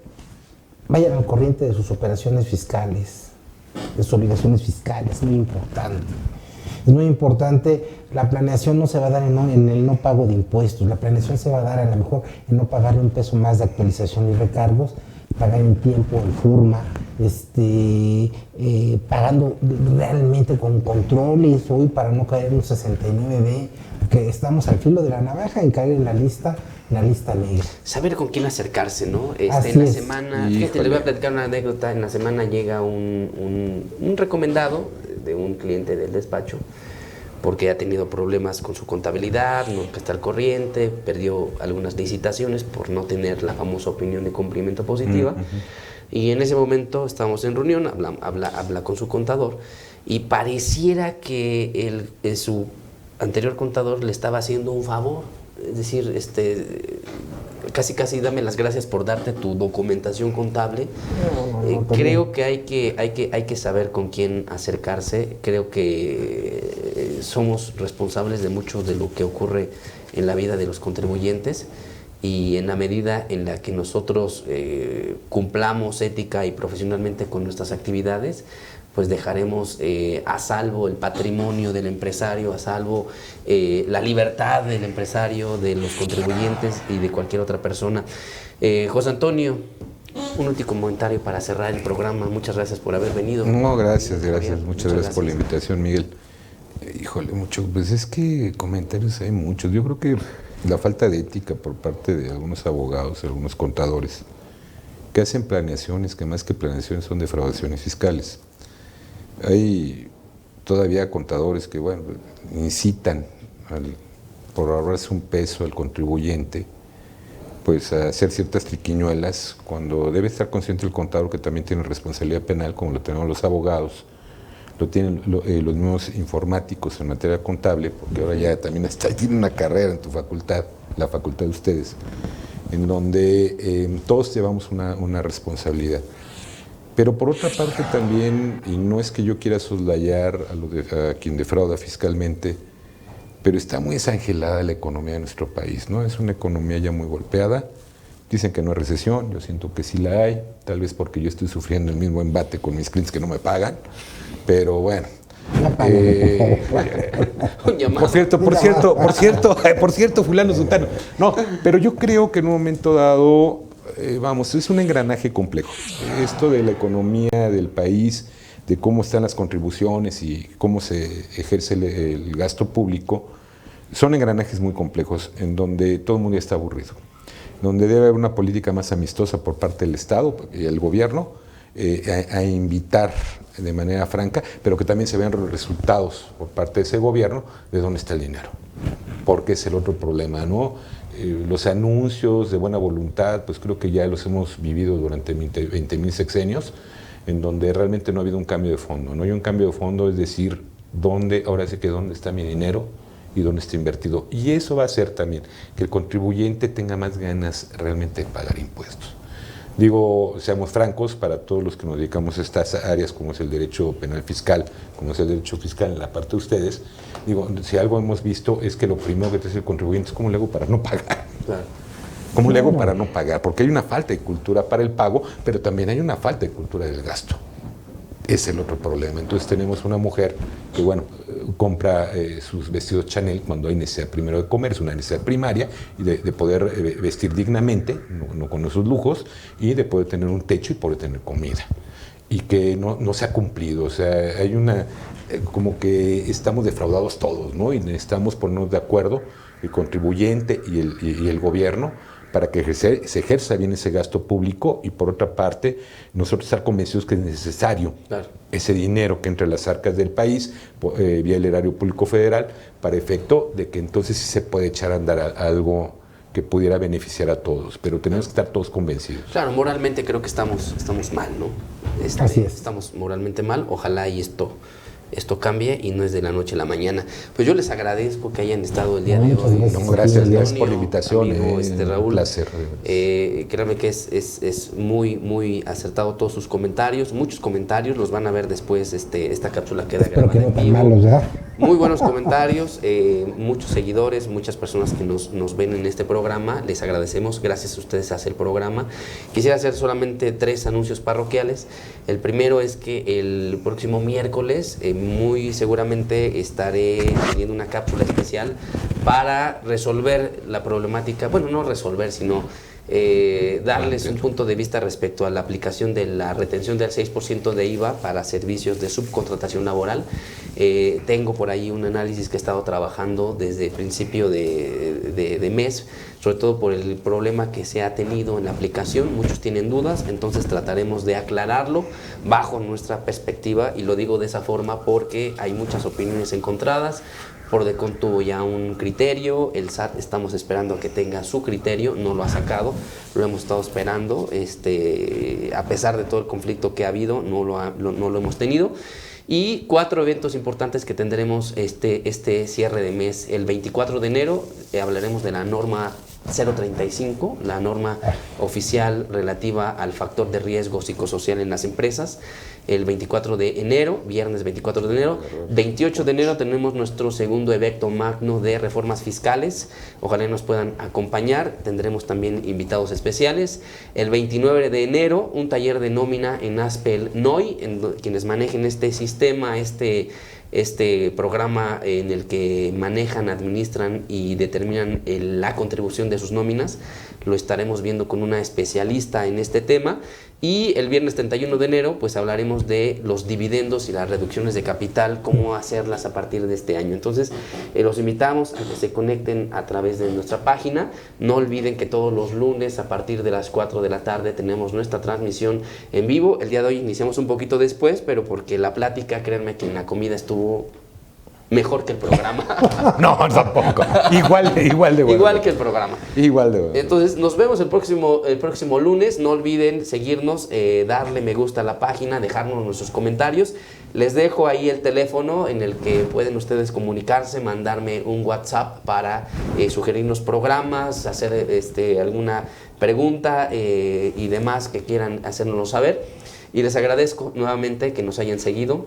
vayan al corriente de sus operaciones fiscales, de sus obligaciones fiscales, es muy importante. Es muy importante, la planeación no se va a dar en el no pago de impuestos, la planeación se va a dar a lo mejor en no pagarle un peso más de actualización y recargos, pagar en tiempo, en forma, pagando realmente con controles hoy para no caer en un 69B, que estamos al filo de la navaja en caer en la lista negra. Saber con quién acercarse, ¿no? Así en la es. semana, fíjate, le voy a platicar una anécdota. En la semana llega un recomendado de un cliente del despacho porque ha tenido problemas con su contabilidad, no está al corriente, perdió algunas licitaciones por no tener la famosa opinión de cumplimiento positiva. Y en ese momento estábamos en reunión, habla con su contador y pareciera que su anterior contador le estaba haciendo un favor. Es decir, casi dame las gracias por darte tu documentación contable. Creo que hay que saber con quién acercarse. Creo que somos responsables de mucho de lo que ocurre en la vida de los contribuyentes, y en la medida en la que nosotros cumplamos ética y profesionalmente con nuestras actividades, pues dejaremos a salvo el patrimonio del empresario, a salvo la libertad del empresario, de los contribuyentes y de cualquier otra persona. José Antonio, un último comentario para cerrar el programa. Muchas gracias por haber venido. No, gracias. Muchas gracias por la invitación, Miguel. Híjole, pues es que comentarios hay muchos. Yo creo que la falta de ética por parte de algunos abogados, algunos contadores, que hacen planeaciones que más que planeaciones son defraudaciones fiscales. Hay todavía contadores que, incitan por ahorrarse un peso al contribuyente, pues a hacer ciertas triquiñuelas, cuando debe estar consciente el contador que también tiene responsabilidad penal, como lo tenemos los abogados, lo tienen los mismos informáticos en materia contable, porque ahora ya también tiene una carrera en tu facultad, la facultad de ustedes, en donde todos llevamos una responsabilidad. Pero por otra parte también, y no es que yo quiera soslayar a quien defrauda fiscalmente, pero está muy desangelada la economía de nuestro país, ¿no? Es una economía ya muy golpeada. Dicen que no hay recesión, yo siento que sí la hay, tal vez porque yo estoy sufriendo el mismo embate con mis clientes que no me pagan, pero bueno. Por cierto, fulano sultano. No, pero yo creo que en un momento dado, es un engranaje complejo. Esto de la economía del país, de cómo están las contribuciones y cómo se ejerce el gasto público, son engranajes muy complejos en donde todo el mundo ya está aburrido, donde debe haber una política más amistosa por parte del Estado y el gobierno a invitar de manera franca, pero que también se vean los resultados por parte de ese gobierno de dónde está el dinero, porque es el otro problema, ¿no? Los anuncios de buena voluntad, pues creo que ya los hemos vivido durante 20.000 sexenios, en donde realmente no ha habido un cambio de fondo. No hay un cambio de fondo, es decir, dónde está mi dinero y dónde está invertido. Y eso va a hacer también que el contribuyente tenga más ganas realmente de pagar impuestos. Digo, seamos francos, para todos los que nos dedicamos a estas áreas, como es el derecho penal fiscal, como es el derecho fiscal en la parte de ustedes, digo, si algo hemos visto es que lo primero que te dice el contribuyente es cómo le hago para no pagar. Claro. ¿Cómo le hago para no pagar? Porque hay una falta de cultura para el pago, pero también hay una falta de cultura del gasto. Es el otro problema. Entonces tenemos una mujer que, compra sus vestidos Chanel cuando hay necesidad primero de comer, es una necesidad primaria, y de poder vestir dignamente, no con esos lujos, y de poder tener un techo y poder tener comida. Y que no se ha cumplido. O sea, hay como que estamos defraudados todos, ¿no? Y necesitamos ponernos de acuerdo, el contribuyente y el gobierno, para que se ejerza bien ese gasto público y por otra parte nosotros estar convencidos que es necesario ese dinero que entre a las arcas del país vía el erario público federal para efecto de que entonces sí se puede echar a andar algo que pudiera beneficiar a todos, pero tenemos que estar todos convencidos. Claro, moralmente creo que estamos mal, ¿no? Así es. Estamos moralmente mal, ojalá y esto cambie y no es de la noche a la mañana. Pues yo les agradezco que hayan estado el día de hoy. Gracias por la invitación. Amigo, Raúl. Un placer. Créanme que es muy acertado todos sus comentarios, muchos comentarios, los van a ver después, esta cápsula queda Espero grabada que no en tan vivo. malos, ¿verdad? Muy buenos comentarios, muchos seguidores, muchas personas que nos ven en este programa, les agradecemos, gracias a ustedes hace el programa. Quisiera hacer solamente 3 anuncios parroquiales. El primero es que el próximo miércoles, muy seguramente estaré teniendo una cápsula especial para resolver la problemática, bueno, no resolver, sino darles un punto de vista respecto a la aplicación de la retención del 6% de IVA para servicios de subcontratación laboral. Tengo por ahí un análisis que he estado trabajando desde principio de mes, sobre todo por el problema que se ha tenido en la aplicación. Muchos tienen dudas, entonces trataremos de aclararlo bajo nuestra perspectiva, y lo digo de esa forma porque hay muchas opiniones encontradas. Prodecon tuvo ya un criterio, el SAT estamos esperando a que tenga su criterio, no lo ha sacado, lo hemos estado esperando, a pesar de todo el conflicto que ha habido, no lo hemos tenido. Y 4 eventos importantes que tendremos este cierre de mes. El 24 de enero hablaremos de la norma 035, la norma oficial relativa al factor de riesgo psicosocial en las empresas. El 24 de enero, viernes 24 de enero. 28 de enero tenemos nuestro segundo evento magno de reformas fiscales. Ojalá nos puedan acompañar. Tendremos también invitados especiales. El 29 de enero, un taller de nómina en Aspel NOI, quienes manejen este sistema, este programa en el que manejan, administran y determinan la contribución de sus nóminas. Lo estaremos viendo con una especialista en este tema. Y el viernes 31 de enero pues hablaremos de los dividendos y las reducciones de capital, cómo hacerlas a partir de este año. Entonces los invitamos a que se conecten a través de nuestra página. No olviden que todos los lunes a partir de las 4 de la tarde tenemos nuestra transmisión en vivo. El día de hoy iniciamos un poquito después, pero porque la plática, créanme que en la comida estuvo mejor que el programa. No, tampoco. Igual de bueno. Igual que el programa. Igual de bueno. Entonces, nos vemos el próximo lunes. No olviden seguirnos, darle me gusta a la página, dejarnos nuestros comentarios. Les dejo ahí el teléfono en el que pueden ustedes comunicarse, mandarme un WhatsApp para sugerirnos programas, hacer alguna pregunta y demás que quieran hacérnoslo saber. Y les agradezco nuevamente que nos hayan seguido.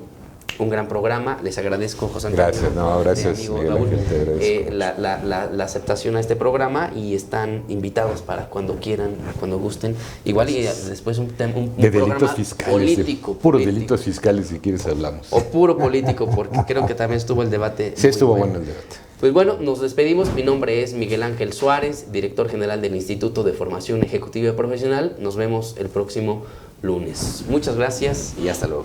Un gran programa, les agradezco, José Antonio. Gracias, amigo Miguel Raúl, Ángel, te agradezco. la aceptación a este programa, y están invitados para cuando quieran, cuando gusten. Igual y después un de programa delitos fiscales, político. Puros delitos fiscales, si quieres hablamos. O puro político, porque creo que también estuvo el debate. Sí, estuvo bueno el debate. Pues bueno, nos despedimos. Mi nombre es Miguel Ángel Suárez, director general del Instituto de Formación Ejecutiva y Profesional. Nos vemos el próximo lunes. Muchas gracias y hasta luego.